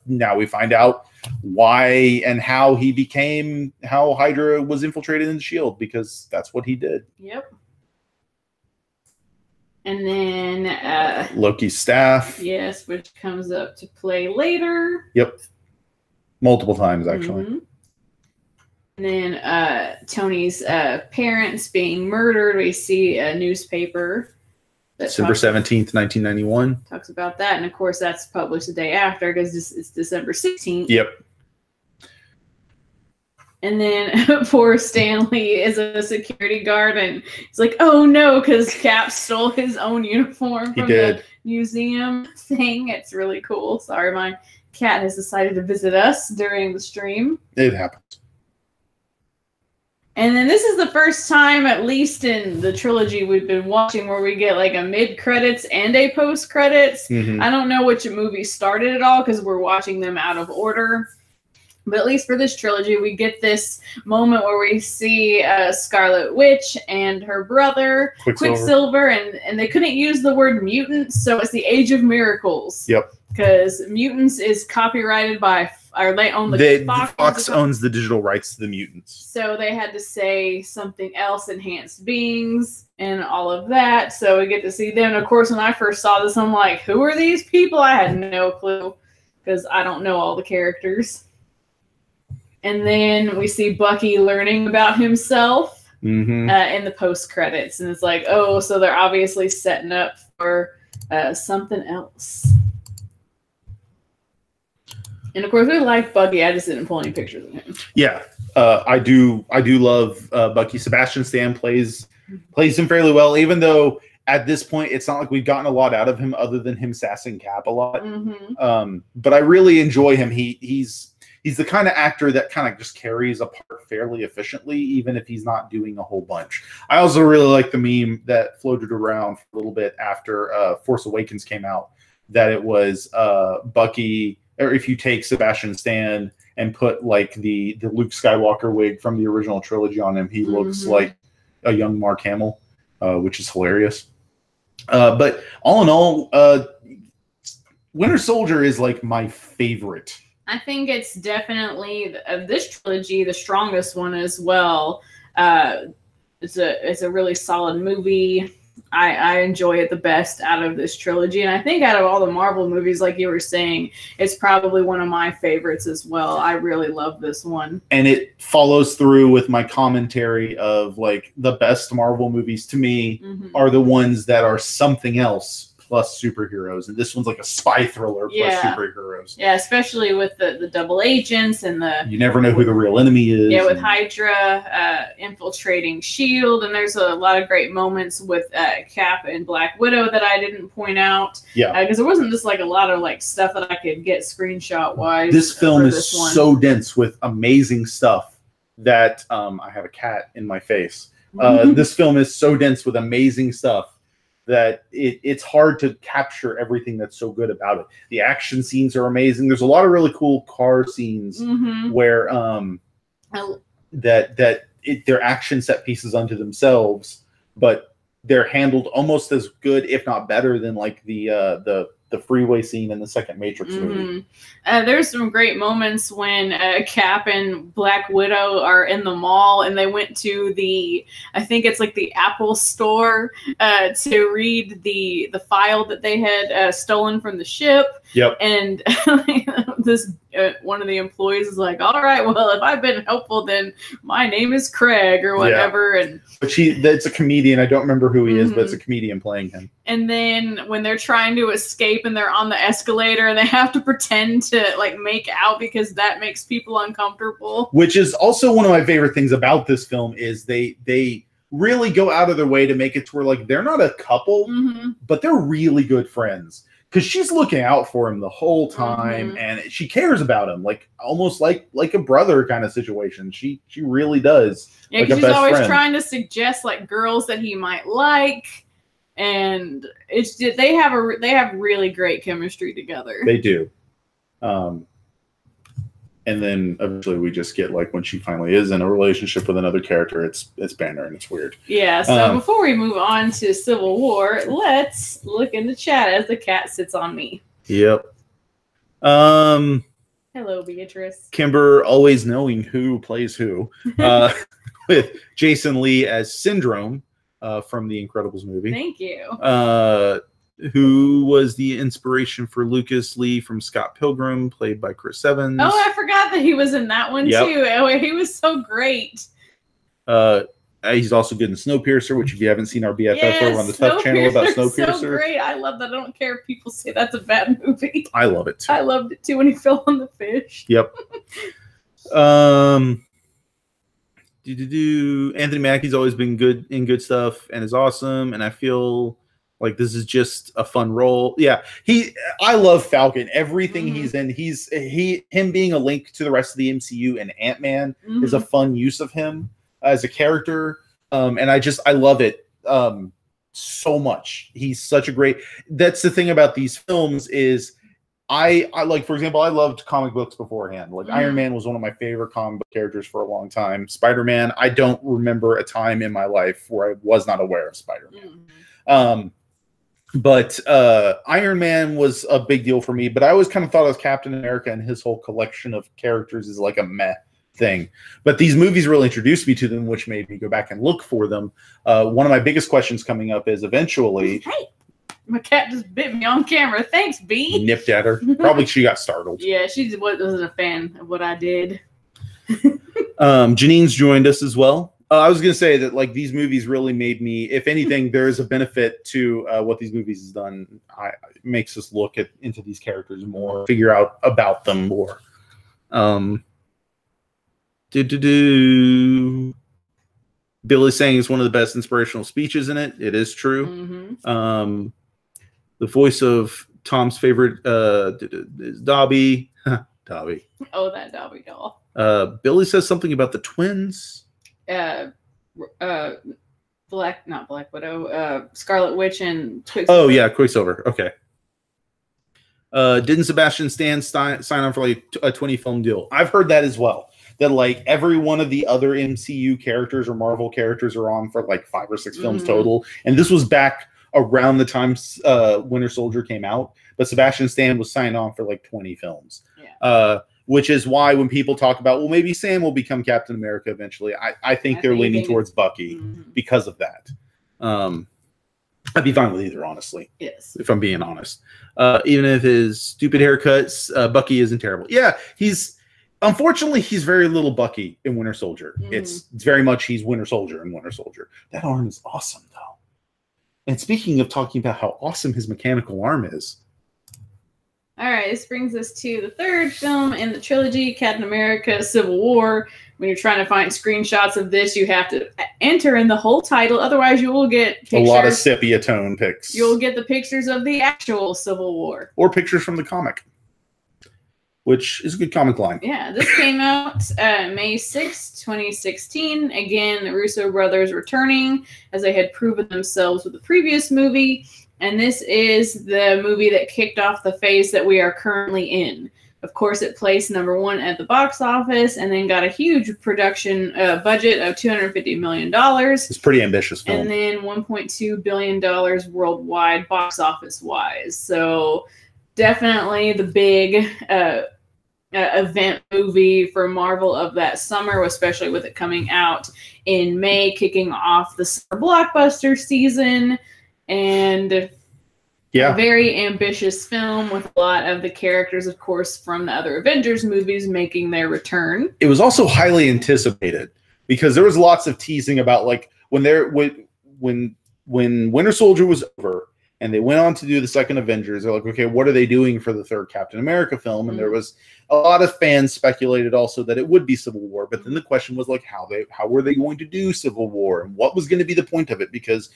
now we find out why and how Hydra was infiltrated in S.H.I.E.L.D., because that's what he did. Yep. And then Loki's staff. Yes, which comes up to play later. Yep. Multiple times, actually. And then Tony's parents being murdered. We see a newspaper. December 17th, 1991. Talks about that. And of course, that's published the day after because it's December 16th. Yep. And then poor Stanley is a security guard, and he's oh no, because Cap stole his own uniform from the museum thing. It's really cool. Sorry, my cat has decided to visit us during the stream. It happens. And then this is the first time, at least in the trilogy we've been watching, where we get a mid-credits and a post-credits. I don't know which movie started it all because we're watching them out of order. But at least for this trilogy, we get this moment where we see Scarlet Witch and her brother, Quicksilver, and they couldn't use the word mutants, so it's the Age of Miracles. Yep. Because mutants is copyrighted by, or they own Fox owns the digital rights to the mutants. So they had to say something else, enhanced beings, and all of that. So we get to see them. And of course, when I first saw this, I'm who are these people? I had no clue because I don't know all the characters. And then we see Bucky learning about himself in the post credits, and it's oh, so they're obviously setting up for something else. And of course, we like Bucky. I just didn't pull any pictures of him. Yeah, I do love Bucky. Sebastian Stan plays him fairly well, even though at this point it's not like we've gotten a lot out of him other than him sassing Cap a lot. But I really enjoy him. He's the kind of actor that kind of just carries a part fairly efficiently, even if he's not doing a whole bunch. I also really like the meme that floated around for a little bit after Force Awakens came out, that it was Bucky, or if you take Sebastian Stan and put like the Luke Skywalker wig from the original trilogy on him, he looks like a young Mark Hamill, which is hilarious. But all in all, Winter Soldier is like my favorite. I think it's definitely this trilogy, the strongest one as well. It's a really solid movie. I enjoy it the best out of this trilogy, and I think out of all the Marvel movies, like you were saying, it's probably one of my favorites as well. I really love this one, and it follows through with my commentary of like the best Marvel movies to me are the ones that are something else plus superheroes, and this one's like a spy thriller plus superheroes. Yeah, especially with the double agents and you never know who the real enemy is. Yeah, with Hydra infiltrating S.H.I.E.L.D., and there's a lot of great moments with Cap and Black Widow that I didn't point out. Yeah, because there wasn't just like a lot of like stuff that I could get screenshot wise. This film is so dense with amazing stuff that I have a cat in my face. This film is so dense with amazing stuff that it's hard to capture everything that's so good about it. The action scenes are amazing. There's a lot of really cool car scenes where they're action set pieces unto themselves, but they're handled almost as good, if not better, than like the freeway scene in the second Matrix movie. There's some great moments when Cap and Black Widow are in the mall and they went to I think it's like the Apple store to read the file that they had stolen from the ship. Yep. And this one of the employees is like, all right, well, if I've been helpful, then my name is Craig or whatever. Yeah. But that's a comedian. I don't remember who he is, but it's a comedian playing him. And then when they're trying to escape and they're on the escalator and they have to pretend to like make out because that makes people uncomfortable. Which is also one of my favorite things about this film is they really go out of their way to make it to where like they're not a couple, but they're really good friends. Because she's looking out for him the whole time, and she cares about him, like almost like a brother kind of situation. She really does. Yeah, because she's always trying to suggest like girls that he might like, and it's just, they have really great chemistry together. They do. And then eventually we just get like when she finally is in a relationship with another character, it's banner and it's weird. Yeah, so before we move on to Civil War, let's look in the chat as the cat sits on me. Yep. Hello, Beatrice. Kimber always knowing who plays who. With Jason Lee as Syndrome from the Incredibles movie. Thank you. Who was the inspiration for Lucas Lee from Scott Pilgrim, played by Chris Evans. Oh, I forgot that he was in that one too. Oh, he was so great. He's also good in Snowpiercer, which if you haven't seen our BFF over on the Tough channel about Snowpiercer. So great. I love that. I don't care if people say that's a bad movie. I love it too. I loved it too when he fell on the fish. Yep. Anthony Mackie's always been good in good stuff and is awesome, and I feel like this is just a fun role. Yeah, I love Falcon. Everything he's in, him being a link to the rest of the MCU and Ant-Man is a fun use of him as a character. And I love it so much. He's such a great. That's the thing about these films is I like, for example, I loved comic books beforehand. Like Iron Man was one of my favorite comic book characters for a long time. Spider-Man, I don't remember a time in my life where I was not aware of Spider-Man. But Iron Man was a big deal for me, but I always kind of thought of Captain America and his whole collection of characters is like a meh thing. But these movies really introduced me to them, which made me go back and look for them. One of my biggest questions coming up is eventually... Hey, my cat just bit me on camera. Thanks, B. Nipped at her. Probably she got startled. Yeah, she wasn't a fan of what I did. Janine's joined us as well. I was going to say that like these movies really made me, if anything, there is a benefit to what these movies has done. It makes us look into these characters more, figure out about them more. Do. Billy saying it's one of the best inspirational speeches in it. It is true. Mm-hmm. The voice of Tom's favorite is Dobby. Dobby. Oh, that Dobby doll. Billy says something about the twins. Not Black Widow. Scarlet Witch and Quicksilver. Oh yeah, Quicksilver. Okay. Didn't Sebastian Stan sign on for like a 20 film deal? I've heard that as well. That like every one of the other MCU characters or Marvel characters are on for like 5 or 6 films total. And this was back around the time Winter Soldier came out. But Sebastian Stan was signed on for like 20 films. Yeah. Which is why when people talk about, well, maybe Sam will become Captain America eventually, I think they're leaning towards Bucky because of that. I'd be fine with either, honestly. Yes. If I'm being honest. Even if his stupid haircuts, Bucky isn't terrible. Yeah, unfortunately, he's very little Bucky in Winter Soldier. It's very much he's Winter Soldier in Winter Soldier. That arm is awesome, though. And speaking of talking about how awesome his mechanical arm is. All right, this brings us to the third film in the trilogy, Captain America Civil War. When you're trying to find screenshots of this, you have to enter in the whole title. Otherwise, you will get pictures. A lot of sepia tone pics. You'll get the pictures of the actual Civil War. Or pictures from the comic, which is a good comic line. Yeah, this came out May 6, 2016. Again, the Russo brothers returning as they had proven themselves with the previous movie. And this is the movie that kicked off the phase that we are currently in. Of course, it placed #1 at the box office and then got a huge production budget of $250 million. It's a pretty ambitious film. And then $1.2 billion worldwide box office-wise. So definitely the big event movie for Marvel of that summer, especially with it coming out in May, kicking off the summer blockbuster season. And a very ambitious film with a lot of the characters, of course, from the other Avengers movies making their return. It was also highly anticipated because there was lots of teasing about like when Winter Soldier was over and they went on to do the second Avengers, they're like, okay, what are they doing for the third Captain America film? And there was a lot of fans speculated also that it would be Civil War, but then the question was like how were they going to do Civil War and what was going to be the point of it? Because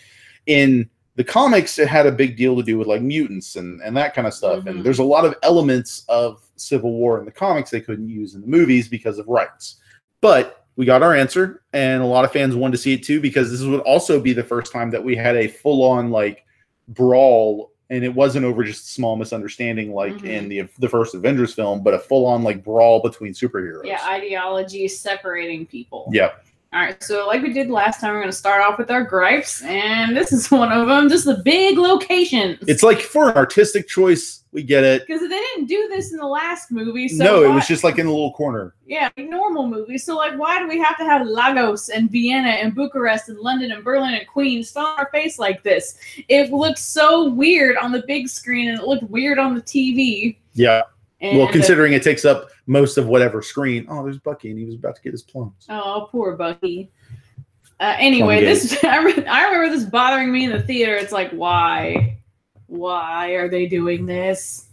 in the comics, it had a big deal to do with like mutants and that kind of stuff. And there's a lot of elements of Civil War in the comics they couldn't use in the movies because of rights. But we got our answer, and a lot of fans wanted to see it too because this would also be the first time that we had a full-on like brawl, and it wasn't over just a small misunderstanding like in the first Avengers film, but a full-on like brawl between superheroes. Yeah, ideology separating people. Yep. All right, so like we did last time, we're going to start off with our gripes, and this is one of them, just the big locations. It's like for an artistic choice, we get it. Because they didn't do this in the last movie. So no, it was just like in a little corner. Yeah, like normal movies. So like, why do we have to have Lagos and Vienna and Bucharest and London and Berlin and Queens thrown on our face like this? It looked so weird on the big screen, and it looked weird on the TV. Yeah. And well, considering it takes up most of whatever screen. Oh, there's Bucky, and he was about to get his plums. Oh, poor Bucky. Anyway, I remember this bothering me in the theater. It's like, why? Why are they doing this?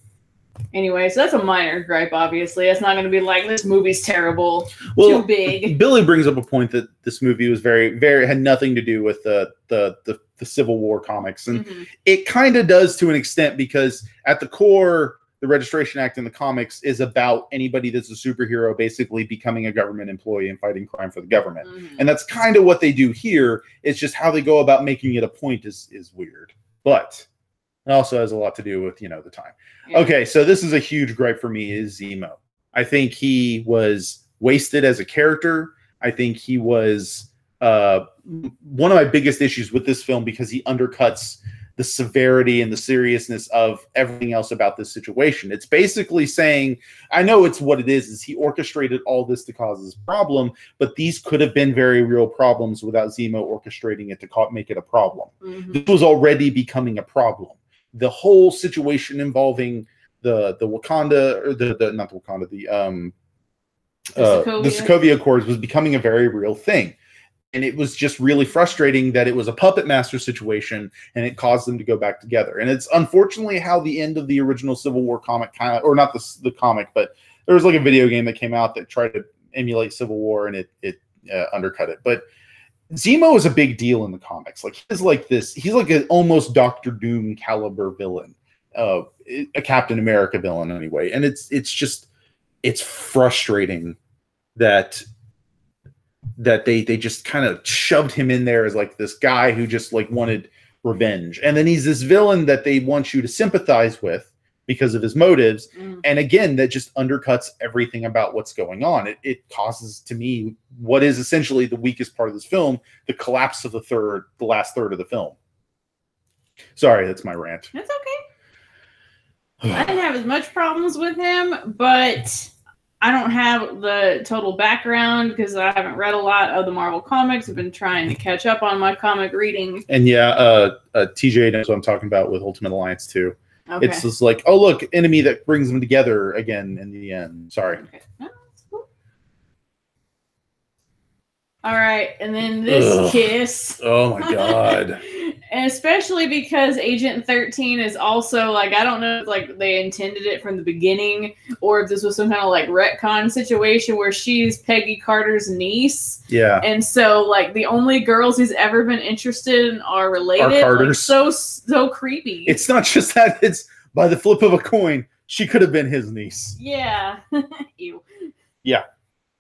Anyway, so that's a minor gripe, obviously. It's not going to be like, this movie's terrible, too big. Billy brings up a point that this movie was had nothing to do with the Civil War comics. And it kind of does to an extent because at the core, the Registration Act in the comics is about anybody that's a superhero basically becoming a government employee and fighting crime for the government. And that's kind of what they do here. It's just how they go about making it a point is weird. But it also has a lot to do with, the time. Yeah. Okay, so this is a huge gripe for me is Zemo. I think he was wasted as a character. I think he was one of my biggest issues with this film because he undercuts the severity and the seriousness of everything else about this situation. It's basically saying, I know it's what it is he orchestrated all this to cause this problem, but these could have been very real problems without Zemo orchestrating it to make it a problem. This was already becoming a problem. The whole situation involving the Wakanda, or not the Wakanda, the Sokovia Accords was becoming a very real thing. And it was just really frustrating that it was a puppet master situation and it caused them to go back together. And it's unfortunately how the end of the original Civil War comic or not the comic, but there was like a video game that came out that tried to emulate Civil War, and it undercut it. But Zemo is a big deal in the comics. Like he's like an almost Doctor Doom caliber villain, a Captain America villain anyway. And it's frustrating that they just kind of shoved him in there as like this guy who just like wanted revenge, and then he's this villain that they want you to sympathize with because of his motives. And again, that just undercuts everything about what's going on. It causes, to me, what is essentially the weakest part of this film, the collapse of the last third of the film. Sorry, that's my rant. That's okay. I didn't have as much problems with him, but I don't have the total background because I haven't read a lot of the Marvel comics. I've been trying to catch up on my comic reading. And yeah, TJ knows what I'm talking about with Ultimate Alliance too. Okay. It's just like, oh look, enemy that brings them together again in the end. Sorry. Okay. No, that's cool. All right, and then this kiss. Oh my god. And especially because Agent 13 is also like, I don't know if like they intended it from the beginning or if this was some kind of like retcon situation where she's Peggy Carter's niece. Yeah. And so like the only girls he's ever been interested in are related. Are Carters. Like, so creepy. It's not just that, it's by the flip of a coin, she could have been his niece. Yeah. Ew. Yeah.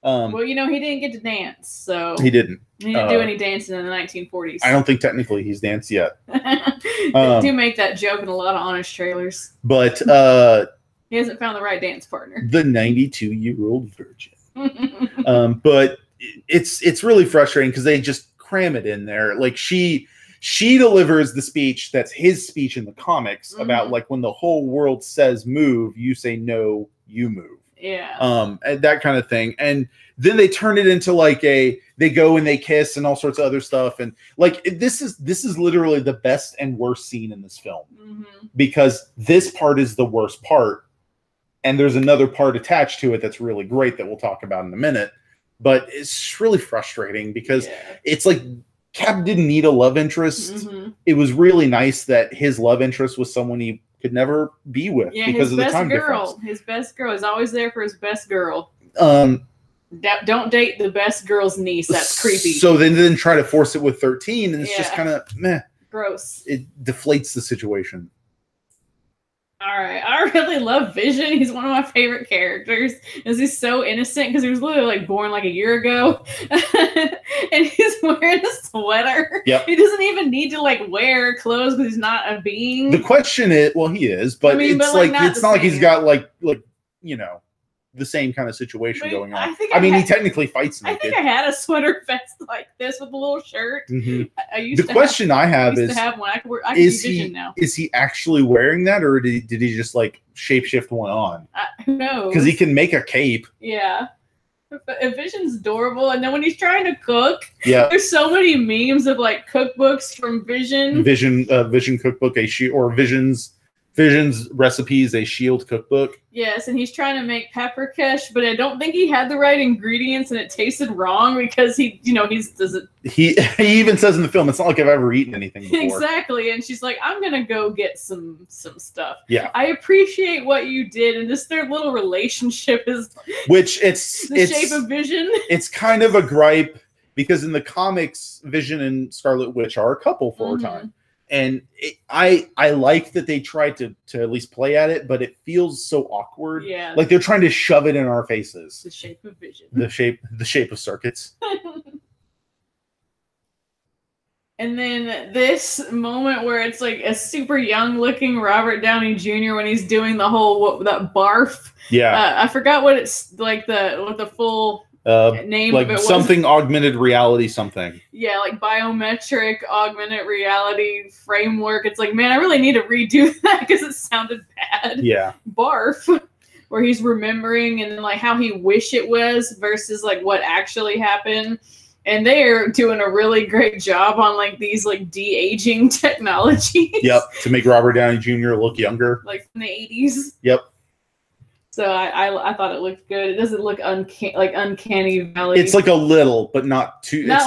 Well, you know, he didn't get to dance, so he didn't. He didn't do any dancing in the 1940s. I don't think technically he's danced yet. They do make that joke in a lot of Honest trailers. But he hasn't found the right dance partner. The 92-year-old virgin. But it's really frustrating because they just cram it in there. Like she delivers the speech that's his speech in the comics about like when the whole world says move, you say no, you move. Yeah. And that kind of thing. And then they turn it into like they go and they kiss and all sorts of other stuff. And like this is literally the best and worst scene in this film because this part is the worst part. And there's another part attached to it that's really great that we'll talk about in a minute. But it's really frustrating because it's like Cap didn't need a love interest. It was really nice that his love interest was someone he could never be with because of the time difference. His best girl is always there for his best girl. Don't date the best girl's niece. That's creepy. So then try to force it with 13, and it's just kind of meh. Gross. It deflates the situation. All right, I really love Vision. He's one of my favorite characters. Because he's so innocent because he was literally like born like a year ago, and he's wearing a sweater. Yep. He doesn't even need to like wear clothes because he's not a being. The question is, well, he is, but I mean, it's it's not like he's got like you know the same kind of situation going on. He technically fights naked. I think I had a sweater vest like this with a little shirt. I used the question I have is, have one. I can be Vision now. Is he actually wearing that, or did he just like shapeshift one on? Who knows? Because he can make a cape. Yeah. But Vision's adorable, and then when he's trying to cook, there's so many memes of like cookbooks from Vision. Vision cookbook, Vision's recipes, a Shield cookbook. Yes, and he's trying to make peppercash, but I don't think he had the right ingredients, and it tasted wrong because he even says in the film, it's not like I've ever eaten anything before. Exactly, and she's like, I'm gonna go get some stuff. Yeah, I appreciate what you did, and their little relationship is, it's shape of Vision. It's kind of a gripe because in the comics, Vision and Scarlet Witch are a couple for a time. And I like that they tried to at least play at it, but it feels so awkward. Yeah, like they're trying to shove it in our faces. The shape of Vision. The shape of circuits. And then this moment where it's like a super young looking Robert Downey Jr. when he's doing the whole that barf. Yeah, I forgot what it's like what the full name like of it was. Something augmented reality something. Yeah, like biometric augmented reality framework. It's like, man, I really need to redo that because it sounded bad. Yeah. Barf, where he's remembering and like how he wish it was versus like what actually happened. And they're doing a really great job on like these like de-aging technologies. Yep, to make Robert Downey Jr. look younger. Like from the 80s. Yep. So I thought it looked good. It doesn't look uncanny valley. It's like a little, but not too. It's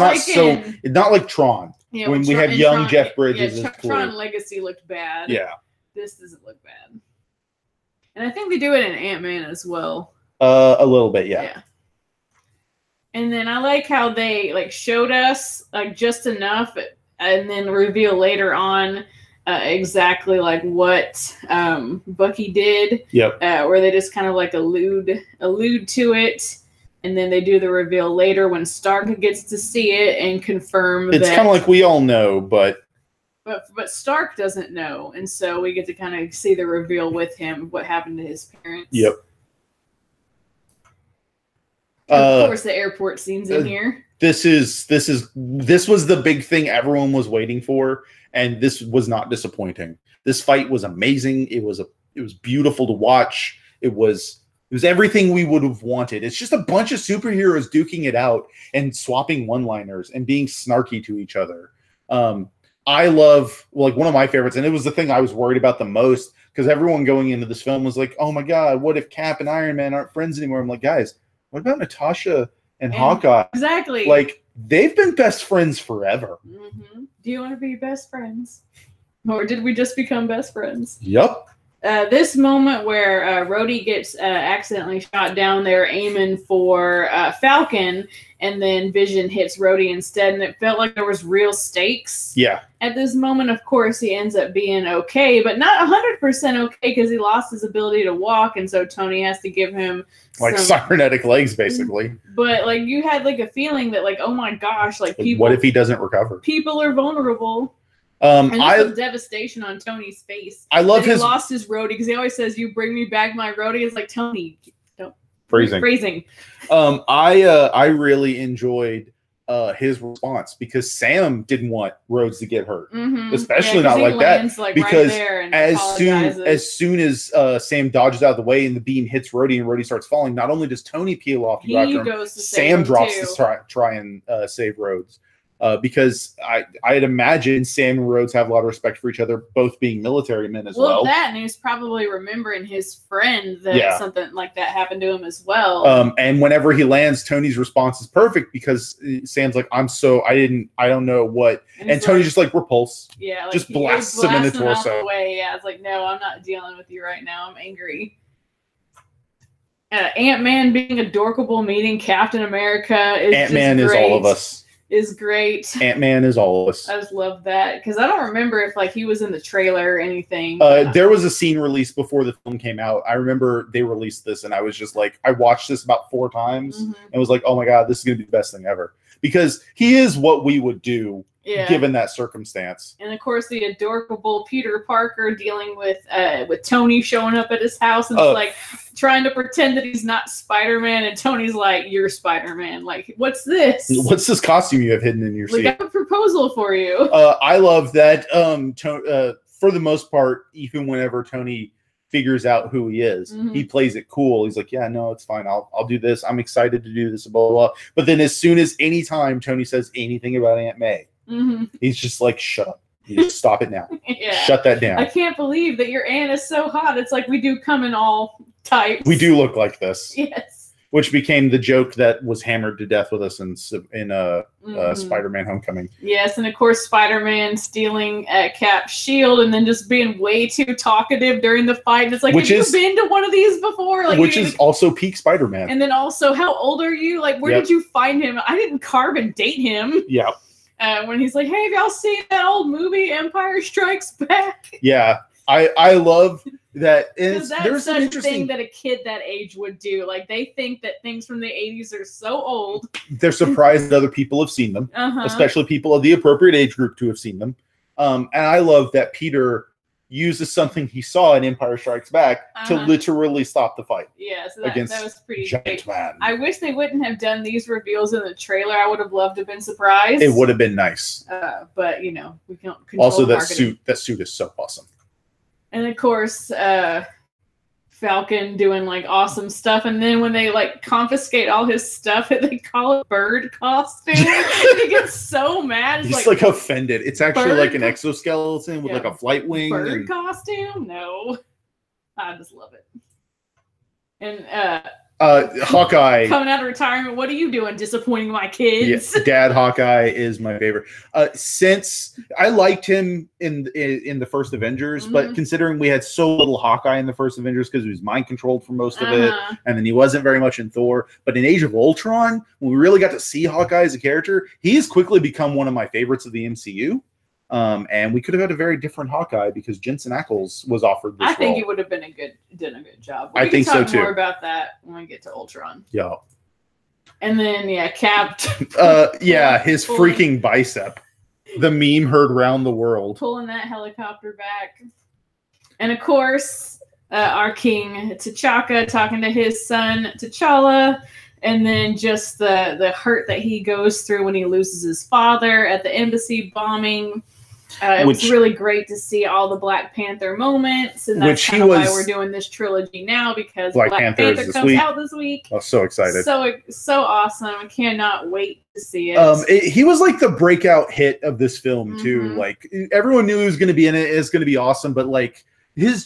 not like Tron. Yeah, when we have young Jeff Bridges. Yeah, Tron Legacy looked bad. Yeah. This doesn't look bad. And I think they do it in Ant-Man as well. A little bit, yeah. And then I like how they like showed us like just enough, and then reveal later on exactly like what Bucky did. Yep. Where they just kind of like allude to it, and then they do the reveal later when Stark gets to see it and confirm. It's kind of like we all know, but Stark doesn't know, and so we get to kind of see the reveal with him what happened to his parents. Yep. Of course, the airport scenes in here. This was the big thing everyone was waiting for, and this was not disappointing. This fight was amazing. It was beautiful to watch. It was everything we would have wanted. It's just a bunch of superheroes duking it out and swapping one-liners and being snarky to each other. I love, like, one of my favorites, and it was the thing I was worried about the most, because everyone going into this film was like, oh my God, what if Cap and Iron Man aren't friends anymore? I'm like, guys, what about Natasha and Hawkeye? Exactly. Like, they've been best friends forever. Mm-hmm. Do you want to be best friends? Or did we just become best friends? Yep. This moment where Rhodey gets accidentally shot down there aiming for Falcon, and then Vision hits Rhodey instead, and it felt like there was real stakes. Yeah. At this moment, of course, he ends up being okay, but not 100% okay because he lost his ability to walk, and so Tony has to give him like cybernetic legs, basically. But like you had like a feeling that like, oh my gosh, like people. What if he doesn't recover? People are vulnerable. And the devastation on Tony's face. I love he lost his roadie because he always says, "You bring me back my roadie." It's like, Tony, don't phrasing. I really enjoyed his response because Sam didn't want Rhodes to get hurt, especially not like that. Like, because right as soon as Sam dodges out of the way and the beam hits Rhodey and Rhodey starts falling, not only does Tony peel off to go after him, Sam drops to try and save Rhodes. Because I'd imagine Sam and Rhodes have a lot of respect for each other, both being military men as well. Well, that, and he was probably remembering his friend that something like that happened to him as well. And whenever he lands, Tony's response is perfect because Sam's like, I don't know what. And Tony's just like, repulse. Yeah. Like, just blasts him in the torso. Yeah, it's like, no, I'm not dealing with you right now. I'm angry. Ant-Man being adorkable, meeting Captain America is Ant-Man is all of us. Is great. Ant-Man is all of us. I just love that because I don't remember if like he was in the trailer or anything. There was a scene released before the film came out. I remember they released this, and I was just like, I watched this about 4 times and was like, oh my God, this is gonna be the best thing ever because he is what we would do. Given that circumstance. And of course the adorable Peter Parker dealing with Tony showing up at his house and like trying to pretend that he's not Spider-Man, and Tony's like, you're Spider-Man. Like, what's this? What's this costume you have hidden in your seat? I have a proposal for you. I love that for the most part, even whenever Tony figures out who he is, he plays it cool. He's like, yeah, no, it's fine. I'll do this. I'm excited to do this, blah, blah, blah. But then as soon as anytime Tony says anything about Aunt May, he's just like, shut up. You just stop it now. Shut that down. I can't believe that your aunt is so hot. It's like we do come in all types. We do look like this. Yes. Which became the joke that was hammered to death with us in Spider-Man Homecoming. Yes, and of course Spider-Man stealing Cap's shield and then just being way too talkative during the fight. And it's like, have you been to one of these before? Like, which is also peak Spider-Man. And then also, how old are you? Like, where did you find him? I didn't carve and date him. Yeah. When he's like, hey, have y'all seen that old movie, Empire Strikes Back? Yeah. I love that. There's such a thing that a kid that age would do. Like, they think that things from the 80s are so old. They're surprised that other people have seen them, especially people of the appropriate age group to have seen them. And I love that Peter uses something he saw in Empire Strikes Back to literally stop the fight. Yeah, so that was pretty Giant Man. I wish they wouldn't have done these reveals in the trailer. I would have loved to have been surprised. It would have been nice. But, we can't control also, that marketing. suit is so awesome. And of course, Falcon doing like awesome stuff, and then when they like confiscate all his stuff, they call it bird costume. He gets so mad. He's like offended. It's actually like an exoskeleton with like a flight wing. Bird costume? No, I just love it. And Hawkeye coming out of retirement. What are you doing? Disappointing my kids? Yeah, Dad Hawkeye is my favorite. Since I liked him in the first Avengers, but considering we had so little Hawkeye in the first Avengers because he was mind controlled for most of it, and then he wasn't very much in Thor. But in Age of Ultron, when we really got to see Hawkeye as a character, he's quickly become one of my favorites of the MCU. And we could have had a very different Hawkeye because Jensen Ackles was offered this I think role. he would have done a good job. I think so too. More about that when we get to Ultron. Yeah. And then Cap. His freaking bicep. The meme heard round the world. Pulling that helicopter back. And of course, our king T'Chaka talking to his son T'Challa. And then just the hurt that he goes through when he loses his father at the embassy bombing. It was really great to see all the Black Panther moments, and that's kind of why we're doing this trilogy now, because Black Panther comes out this week. I was so excited. So awesome. I cannot wait to see it. He was like the breakout hit of this film too. Like everyone knew he was going to be in it. It's going to be awesome, but like his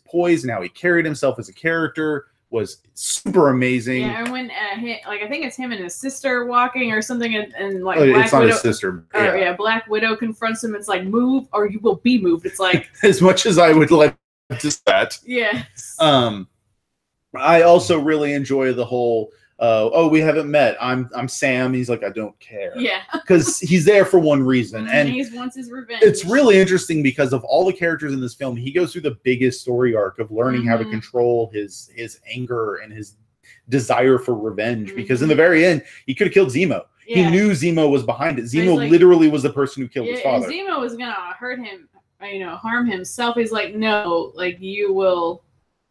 poise and how he carried himself as a character was super amazing. Yeah, and when I think it's him and his sister walking or something, and like it's not his sister. Black Widow confronts him. It's like, move or you will be moved. It's like as much as I would like to say that. Yes. I also really enjoy the whole. We haven't met. I'm Sam. He's like, I don't care. Yeah. Because he's there for one reason. And he wants his revenge. It's really interesting because of all the characters in this film, he goes through the biggest story arc of learning how to control his anger and his desire for revenge. Because in the very end, he could have killed Zemo. Yeah. He knew Zemo was behind it. Zemo literally was the person who killed his father. Zemo was going to hurt him, harm himself. He's like, no, like you will.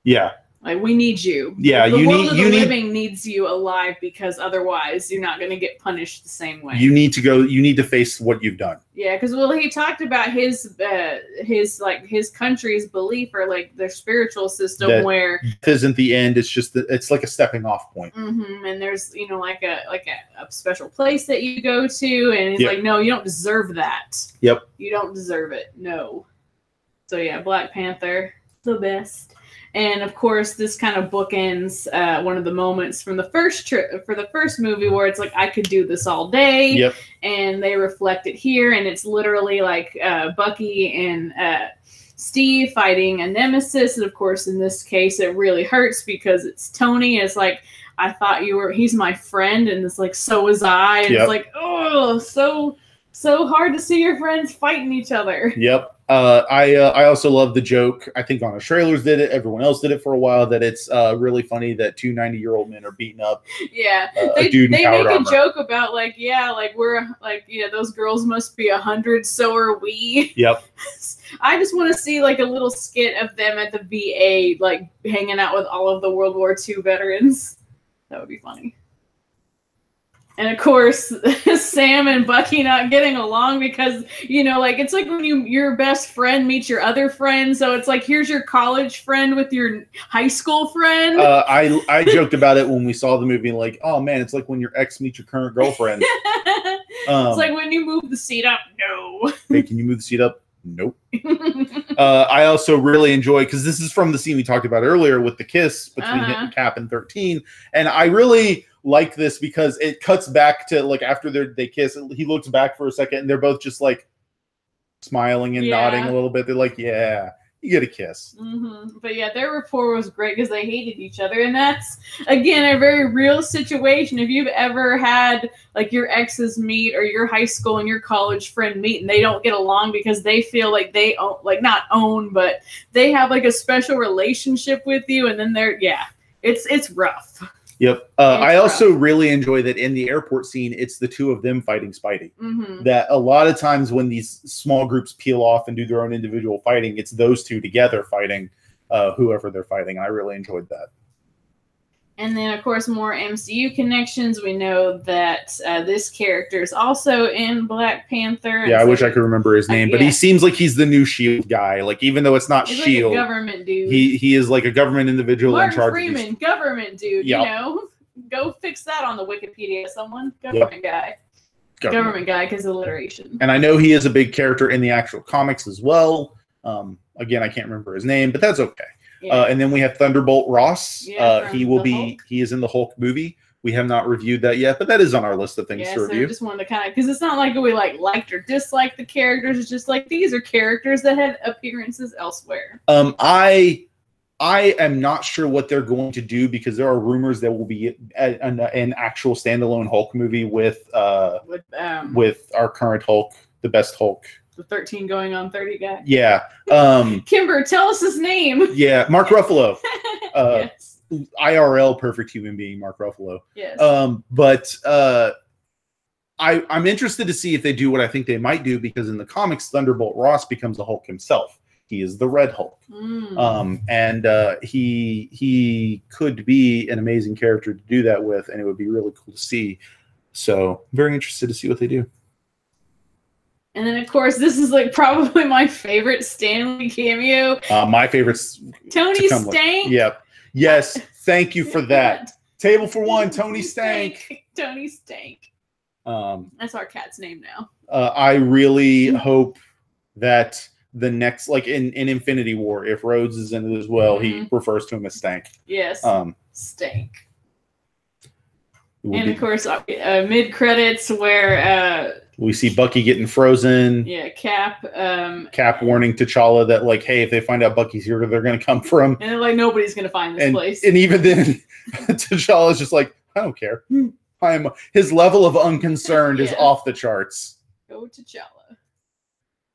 Yeah. Like, we need you. Yeah, the world of the living needs you alive, because otherwise you're not going to get punished the same way. You need to go. You need to face what you've done. Yeah, because he talked about his country's belief, or like their spiritual system, that where isn't the end. It's just it's like a stepping off point. And there's like a special place that you go to, and he's like, no, you don't deserve that. Yep. You don't deserve it. No. So yeah, Black Panther, the best. And of course, this kind of bookends one of the moments from the first movie where it's like, I could do this all day. Yep. And they reflect it here, and it's literally like Bucky and Steve fighting a nemesis. And of course, in this case, it really hurts because it's Tony. It's like, I thought he's my friend, and it's like, so was I. And it's like, oh, so hard to see your friends fighting each other. Yep. I also love the joke. I think Honest Trailers did it. Everyone else did it for a while. That it's really funny that two 90-year-old men are beating up. Yeah, they make a joke about those girls must be 100. So are we. Yep. I just want to see like a little skit of them at the VA, like hanging out with all of the World War II veterans. That would be funny. And of course, Sam and Bucky not getting along because, it's like when your best friend meets your other friend. So it's like, here's your college friend with your high school friend. I joked about it when we saw the movie, like, oh man, it's like when your ex meets your current girlfriend. It's like when you move the seat up. No. Hey, can you move the seat up? Nope. I also really enjoy, because this is from the scene we talked about earlier with the kiss between Cap and 13. And I really like this because it cuts back to like after they kiss, he looks back for a second and they're both just like smiling and nodding a little bit. They're like, yeah, you get a kiss. But yeah, their rapport was great because they hated each other. And that's, again, a very real situation. If you've ever had like your exes meet, or your high school and your college friend meet, and they don't get along because they feel like they own, like not own, but they have like a special relationship with you. And then it's rough. Yep. I also really enjoy that in the airport scene, it's the two of them fighting Spidey. That a lot of times when these small groups peel off and do their own individual fighting, it's those two together fighting whoever they're fighting. I really enjoyed that. And then, of course, more MCU connections. We know that this character is also in Black Panther. Yeah, I wish I could remember his name, but he seems like he's the new S.H.I.E.L.D. guy. Like, even though it's not S.H.I.E.L.D., like a government dude. He is like a government individual in charge. Martin Freeman, government dude. Yep. Go fix that on the Wikipedia. Someone, government guy. Government guy, because alliteration. And I know he is a big character in the actual comics as well. Again, I can't remember his name, but that's okay. Yeah. And then we have Thunderbolt Ross. Yeah, He will the be Hulk. he is in the Hulk movie. We have not reviewed that yet, but that is on our list of things Yeah, to so review. just wanted to kind of, because it's not like we liked or disliked the characters. It's just like these are characters that had appearances elsewhere. I am not sure what they're going to do because there are rumors that will be an actual standalone Hulk movie with our current Hulk, the best Hulk. The 13 going on 30 guy. Yeah. Kimber, tell us his name. Yeah, Mark Ruffalo. Yes. IRL perfect human being, Mark Ruffalo. Yes. But I'm interested to see if they do what I think they might do, because in the comics, Thunderbolt Ross becomes the Hulk himself. He is the Red Hulk. And he could be an amazing character to do that with, and it would be really cool to see. So very interested to see what they do. And then, of course, this is like probably my favorite Stanley cameo. My favorite's Tony Stank. Yep. Yes. Thank you for that. Table for one, Tony Stank. Tony Stank. That's our cat's name now. I really hope that the next, like in Infinity War, if Rhodes is in it as well, he refers to him as Stank. Yes. Stank. And of course, mid credits where we see Bucky getting frozen. Yeah, Cap. Cap warning T'Challa that, like, hey, if they find out Bucky's here, they're going to come for him. And they're like, nobody's going to find this place. And even then, T'Challa's just like, I don't care. His level of unconcerned is off the charts. Go T'Challa.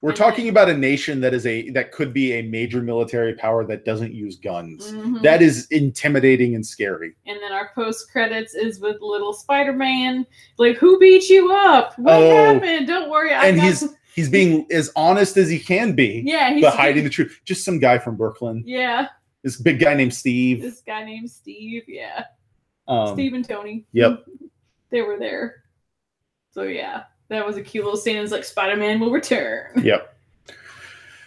We're talking about a nation that could be a major military power that doesn't use guns. That is intimidating and scary. And then our post credits is with little Spider-Man. Like, who beat you up? What happened? Don't worry. He's being as honest as he can be. Yeah, but hiding the truth. Just some guy from Brooklyn. Yeah. This big guy named Steve. Yeah. Steve and Tony. Yep. They were there. So yeah. That was a cute little scene. It's like Spider-Man will return. Yep.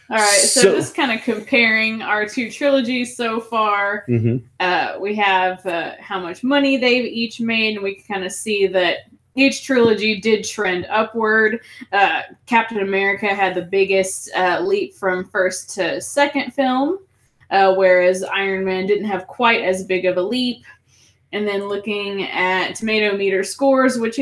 All right. So just kind of comparing our two trilogies so far. We have how much money they've each made, and we can kind of see that each trilogy did trend upward. Captain America had the biggest leap from first to second film, whereas Iron Man didn't have quite as big of a leap. And then looking at tomato meter scores, which,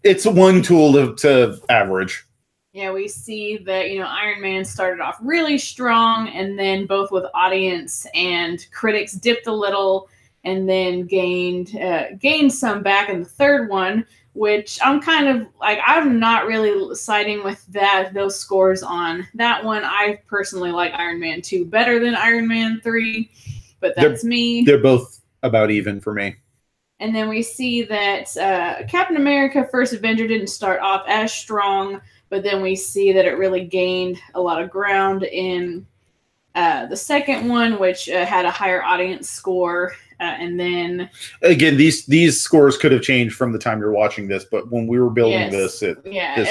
it's one tool to average. Yeah, we see that, Iron Man started off really strong, and then both with audience and critics dipped a little, and then gained some back in the third one, which I'm kind of like, I'm not really siding with those scores on that one. I personally like Iron Man 2 better than Iron Man 3, but that's me. They're both about even for me. And then we see that Captain America First Avenger didn't start off as strong, but then we see that it really gained a lot of ground in the second one, which had a higher audience score. And then again, these scores could have changed from the time you're watching this, but when we were building yesterday,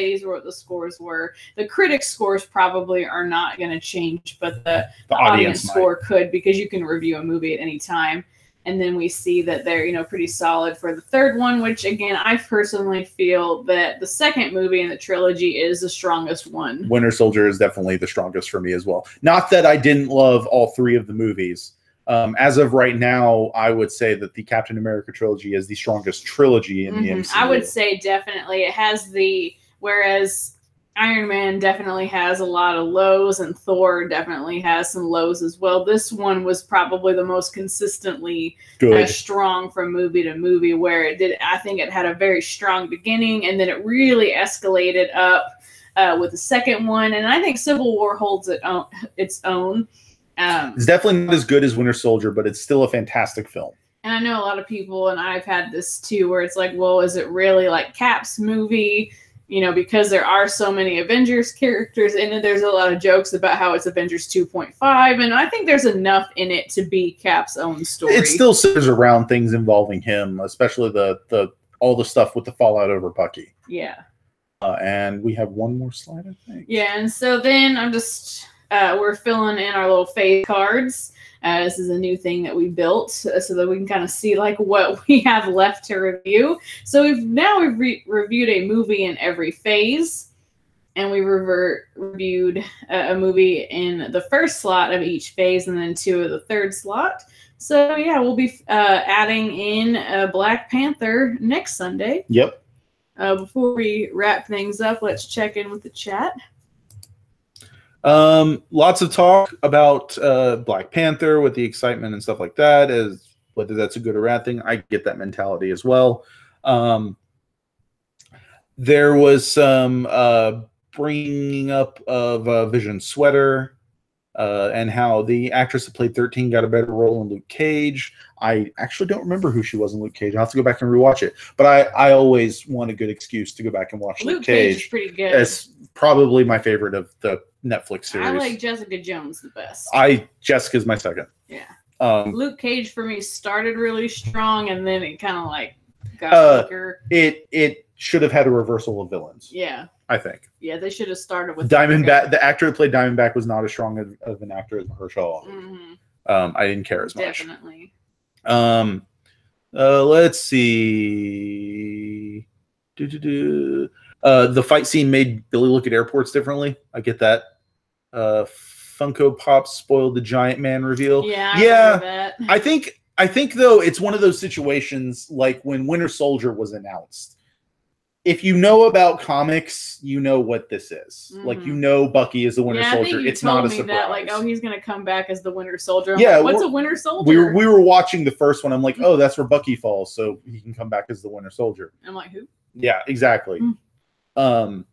these were what the scores were. The critics' scores probably are not going to change, but the audience score could, because you can review a movie at any time. And then we see that they're, pretty solid for the third one, which, again, I personally feel that the second movie in the trilogy is the strongest one. Winter Soldier is definitely the strongest for me as well. Not that I didn't love all three of the movies. As of right now, I would say that the Captain America trilogy is the strongest trilogy in the MCU. I would say definitely. It has whereas Iron Man definitely has a lot of lows, and Thor definitely has some lows as well. This one was probably the most consistently strong from movie to movie, where I think it had a very strong beginning, and then it really escalated up with the second one. And I think Civil War holds its own. It's definitely not as good as Winter Soldier, but it's still a fantastic film. And I know a lot of people, and I've had this too, where it's like, well, is it really like Cap's movie? Because there are so many Avengers characters in it, there's a lot of jokes about how it's Avengers 2.5, and I think there's enough in it to be Cap's own story. It still centers around things involving him, especially all the stuff with the fallout over Bucky. Yeah. And we have one more slide, I think. Yeah, and so then I'm just we're filling in our little phase cards. This is a new thing that we built so that we can kind of see like what we have left to review. So we've reviewed a movie in every phase. and we reviewed a movie in the first slot of each phase and then 2 of the third slot. So yeah, we'll be adding in Black Panther next Sunday. Yep. Before we wrap things up, let's check in with the chat. Lots of talk about Black Panther with the excitement and stuff like that, as whether that's a good or bad thing. I get that mentality as well. There was some bringing up of Vision's sweater and how the actress that played 13 got a better role in Luke Cage. I actually don't remember who she was in Luke Cage. I'll have to go back and rewatch it. But I always want a good excuse to go back and watch Luke Cage. Is pretty good. It's probably my favorite of the Netflix series. I like Jessica Jones the best. Jessica's my second. Yeah. Luke Cage for me started really strong, and then it kind of like got weaker. It should have had a reversal of villains. Yeah. I think. Yeah, they should have started with Diamondback. The actor who played Diamondback was not as strong of an actor as Mahershala. Mm-hmm. I didn't care as much. Definitely. Let's see. The fight scene made Billy look at airports differently. I get that. Funko Pops spoiled the Giant Man reveal. Yeah, I remember that. I think though it's one of those situations like when Winter Soldier was announced. If you know about comics, you know what this is. Mm-hmm. Like, you know Bucky is the Winter Soldier. I think it's not a surprise. That, like, oh, he's going to come back as the Winter Soldier. I'm yeah, like, what's a Winter Soldier? We were watching the first one. I'm like, oh, that's where Bucky falls, so he can come back as the Winter Soldier. I'm like, who? Yeah, exactly. I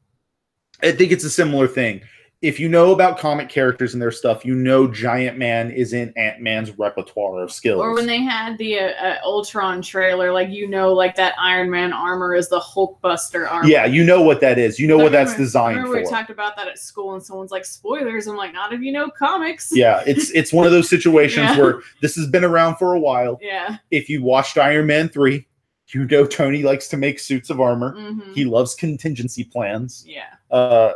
think it's a similar thing. If you know about comic characters and their stuff, you know Giant Man is in Ant-Man's repertoire of skills. Or when they had the Ultron trailer, like, you know, like that Iron Man armor is the Hulkbuster armor. Yeah, you know what that is. You know what that's designed for. We talked about that at school, and someone's like, spoilers. I'm like, not if you know comics. Yeah, it's one of those situations where this has been around for a while. Yeah. If you watched Iron Man 3, you know Tony likes to make suits of armor. Mm-hmm. He loves contingency plans. Yeah.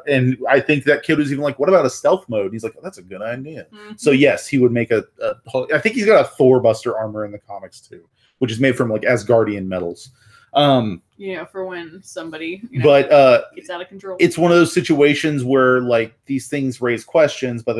And I think that kid was even like, what about a stealth mode? He's like, oh, that's a good idea. Mm-hmm. So yes, he would make I think he's got a Thor Buster armor in the comics too, which is made from like Asgardian metals. For when somebody gets out of control. It's one of those situations where like these things raise questions, but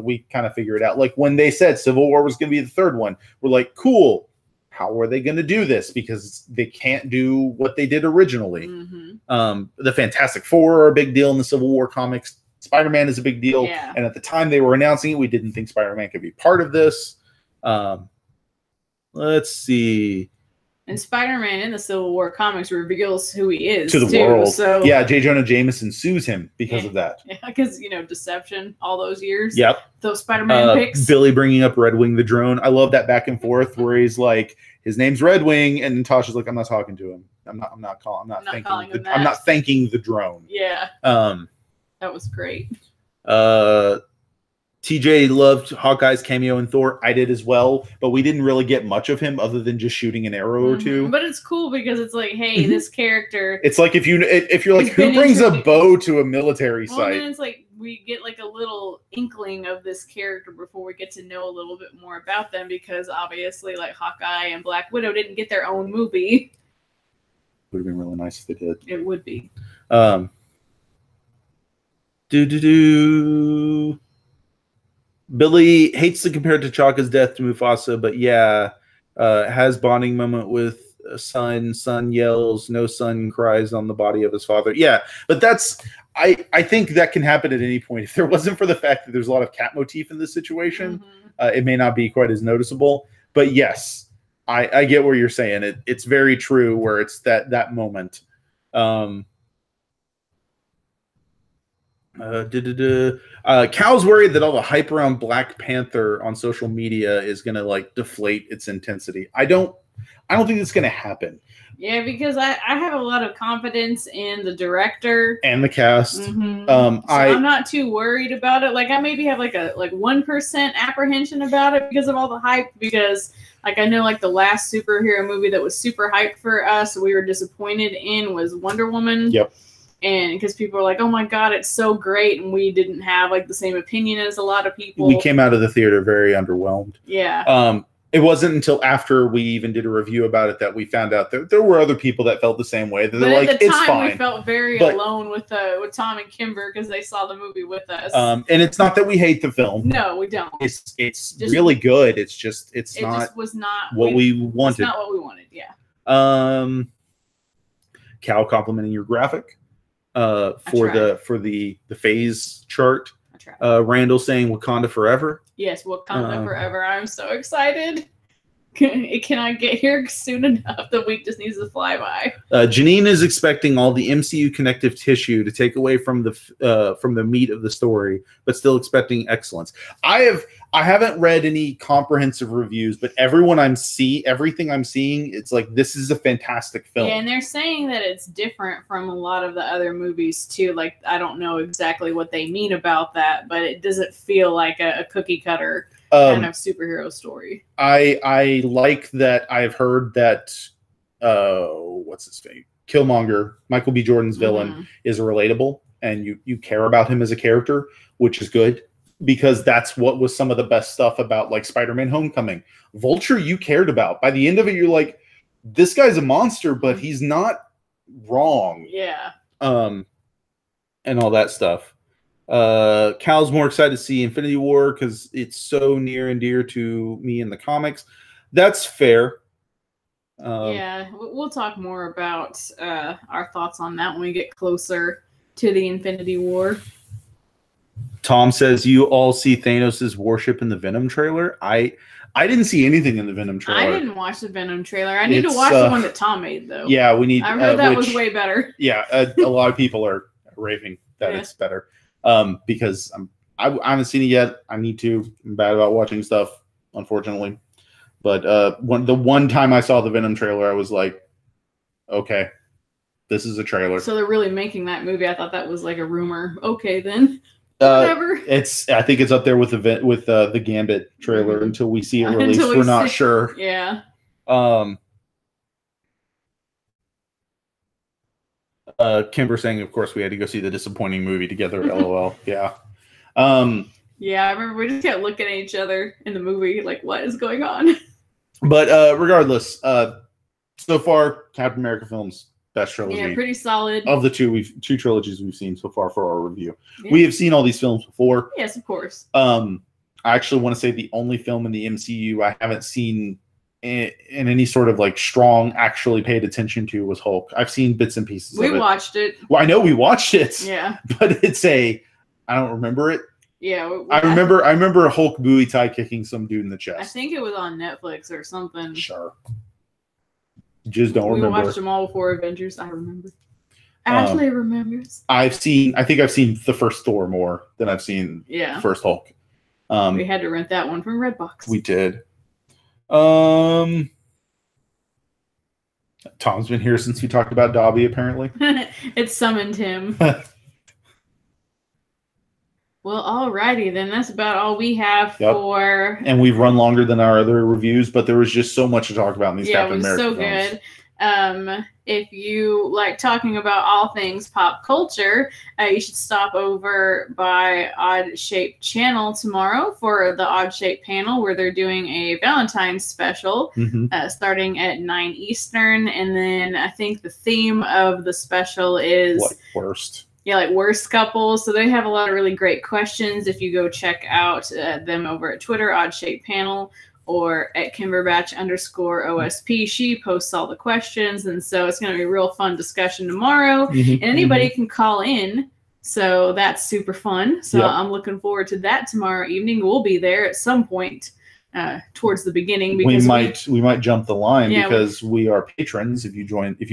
we kind of figure it out. Like when they said Civil War was going to be the third one, we're like, cool. How are they going to do this? Because they can't do what they did originally. Mm-hmm. The Fantastic Four are a big deal in the Civil War comics. Spider-Man is a big deal. Yeah. And at the time they were announcing it, we didn't think Spider-Man could be part of this. Let's see. And Spider-Man in the Civil War comics reveals who he is to the world. So yeah, J. Jonah Jameson sues him because of that. Yeah, because deception all those years. Yep. Those Spider-Man pics. Billy bringing up Red Wing the drone. I love that back and forth where he's like, his name's Red Wing, and Natasha's like, I'm not talking to him. I'm not thanking the drone. Yeah. That was great. TJ loved Hawkeye's cameo in Thor. I did as well, but we didn't really get much of him other than just shooting an arrow or two. But it's cool because it's like, hey, this character. It's like if you're like, who brings a bow to a military site? Then it's like we get like a little inkling of this character before we get to know a little bit more about them, because obviously, like Hawkeye and Black Widow didn't get their own movie. Would have been really nice if they did. It would be. Billy hates to compare T'Chaka's death to Mufasa, but has bonding moment with a son. Son yells, no son cries on the body of his father. Yeah, but that's I think that can happen at any point. If there wasn't for the fact that there's a lot of cat motif in this situation, it may not be quite as noticeable. But yes, I get what you're saying. It's very true where it's that moment. Cal's worried that all the hype around Black Panther on social media is gonna like deflate its intensity. I don't think it's gonna happen. Yeah, because I have a lot of confidence in the director and the cast. Mm-hmm. So I'm not too worried about it. Like I maybe have like 1% apprehension about it because of all the hype. Because like I know like the last superhero movie that was super hyped for us, we were disappointed in was Wonder Woman. Yep. And because people are like, oh my God, it's so great. And we didn't have like the same opinion as a lot of people. We came out of the theater very underwhelmed. Yeah. It wasn't until after we even did a review about it that we found out that there were other people that felt the same way. That But they're at like, the it's time, fine. we felt very alone with Tom and Kimber because they saw the movie with us. And it's not that we hate the film. No, we don't. It's just really good. It's just it just was not what we wanted. It's not what we wanted. Yeah. Cal complimenting your graphic for the phase chart. Randall saying Wakanda forever. Yes, Wakanda forever. I'm so excited. Can I get here soon enough? The week just needs to fly by. Janine is expecting all the MCU connective tissue to take away from the meat of the story, but still expecting excellence. I haven't read any comprehensive reviews, but everything I'm seeing, it's like this is a fantastic film. Yeah, and they're saying that it's different from a lot of the other movies too. Like I don't know exactly what they mean about that, but it doesn't feel like a cookie cutter kind of superhero story. I like that. I've heard that what's his name? Killmonger, Michael B. Jordan's villain, is relatable, and you care about him as a character, which is good because that's what was some of the best stuff about like Spider-Man: Homecoming. Vulture, you cared about. By the end of it, you're like, this guy's a monster, but he's not wrong. Yeah. And all that stuff. Cal's more excited to see Infinity War because it's so near and dear to me in the comics. That's fair. Yeah, we'll talk more about our thoughts on that when we get closer to the Infinity War. Tom says you all see Thanos' warship in the Venom trailer. I didn't see anything in the Venom trailer. I didn't watch the Venom trailer. I need to watch the one that Tom made though. Yeah, we need. I heard that was way better. Yeah, a lot of people are raving that it's better. Because I haven't seen it yet. I need to. I'm bad about watching stuff, unfortunately. But the one time I saw the Venom trailer, I was like, okay, this is a trailer. So they're really making that movie. I thought that was like a rumor. Okay, then. Whatever. I think it's up there with the Gambit trailer until we see it released. We're not sure. Yeah. Kimber saying, of course, we had to go see the disappointing movie together. LOL. Yeah. Yeah, I remember we just kept looking at each other in the movie, like, what is going on? But regardless, so far, Captain America films, best trilogy. Yeah, pretty solid. Of the two trilogies we've seen so far for our review. Yeah. We have seen all these films before. Yes, of course. I actually want to say the only film in the MCU I haven't seen in any sort of like strong actually paid attention to was Hulk. I've seen bits and pieces of it. We watched it. Well, I know we watched it. Yeah. But I don't remember it. Yeah. I remember Hulk Muay Thai kicking some dude in the chest. I think it was on Netflix or something. Sure. Just don't remember. We watched them all before Avengers. I remember. Ashley remembers. I think I've seen the first Thor more than I've seen the first Hulk. We had to rent that one from Redbox. We did. Tom's been here since we talked about Dobby, apparently. It summoned him. Well, alrighty then. That's about all we have for. And we've run longer than our other reviews, but there was just so much to talk about in these Captain America films. Yeah, it was so good. If you like talking about all things pop culture, you should stop over by Odd Shape Channel tomorrow for the Odd Shape panel where they're doing a Valentine's special starting at 9 Eastern. And then I think the theme of the special is what worst. Yeah, like worst couples. So they have a lot of really great questions. If you go check out them over at Twitter, Odd Shape Panel, or at Kimberbatch_OSP, she posts all the questions. And so it's going to be a real fun discussion tomorrow. And anybody can call in. So that's super fun. So I'm looking forward to that tomorrow evening. We'll be there at some point towards the beginning. Because we might jump the line because we are patrons. If you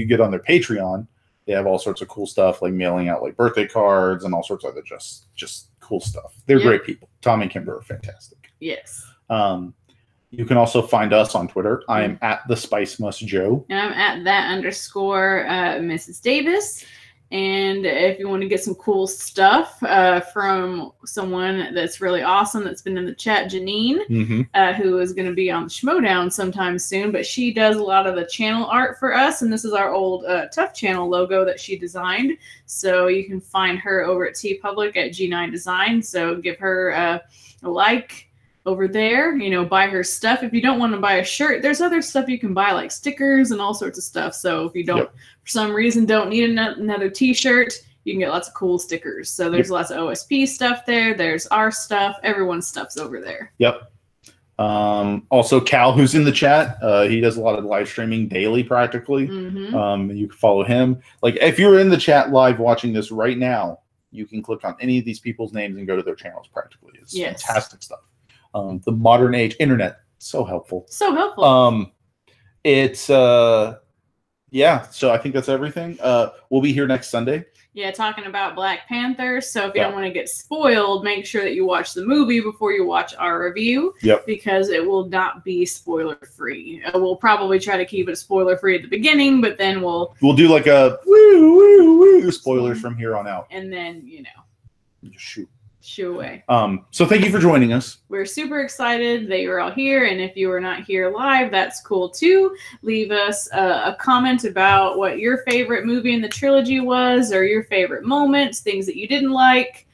get on their Patreon, they have all sorts of cool stuff like mailing out like birthday cards and all sorts of other just cool stuff. They're great people. Tom and Kimber are fantastic. Yes. You can also find us on Twitter. I am at the Spice Must Joe. And I'm at that_Mrs. Davis. And if you want to get some cool stuff from someone that's really awesome that's been in the chat, Janine, who is going to be on the Schmodown sometime soon, but she does a lot of the channel art for us, and this is our old Tough Channel logo that she designed. So you can find her over at TeePublic at G9 Design. So give her a like. over there, you know, buy her stuff. If you don't want to buy a shirt, there's other stuff you can buy, like stickers and all sorts of stuff. So if you don't, for some reason, don't need another t-shirt, you can get lots of cool stickers. So there's lots of OSP stuff there. There's our stuff. Everyone's stuff's over there. Yep. Also, Cal, who's in the chat, he does a lot of live streaming daily, practically. You can follow him. Like, if you're in the chat live watching this right now, you can click on any of these people's names and go to their channels, practically. It's fantastic stuff. The modern age internet, so helpful. So helpful. It's yeah, so I think that's everything. We'll be here next Sunday. Yeah, talking about Black Panther. So if you don't want to get spoiled, make sure that you watch the movie before you watch our review. Because it will not be spoiler free. We'll probably try to keep it spoiler free at the beginning, but then we'll do like a woo spoilers from here on out. And then, you know, shoot away. So thank you for joining us. We're super excited that you're all here, and if you are not here live, that's cool too. Leave us a comment about what your favorite movie in the trilogy was, or your favorite moments, things that you didn't like.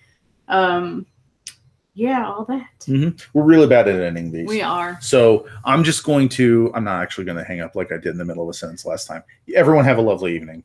Yeah, all that. We're really bad at ending these. We are. So I'm not actually going to hang up like I did in the middle of a sentence last time. Everyone have a lovely evening.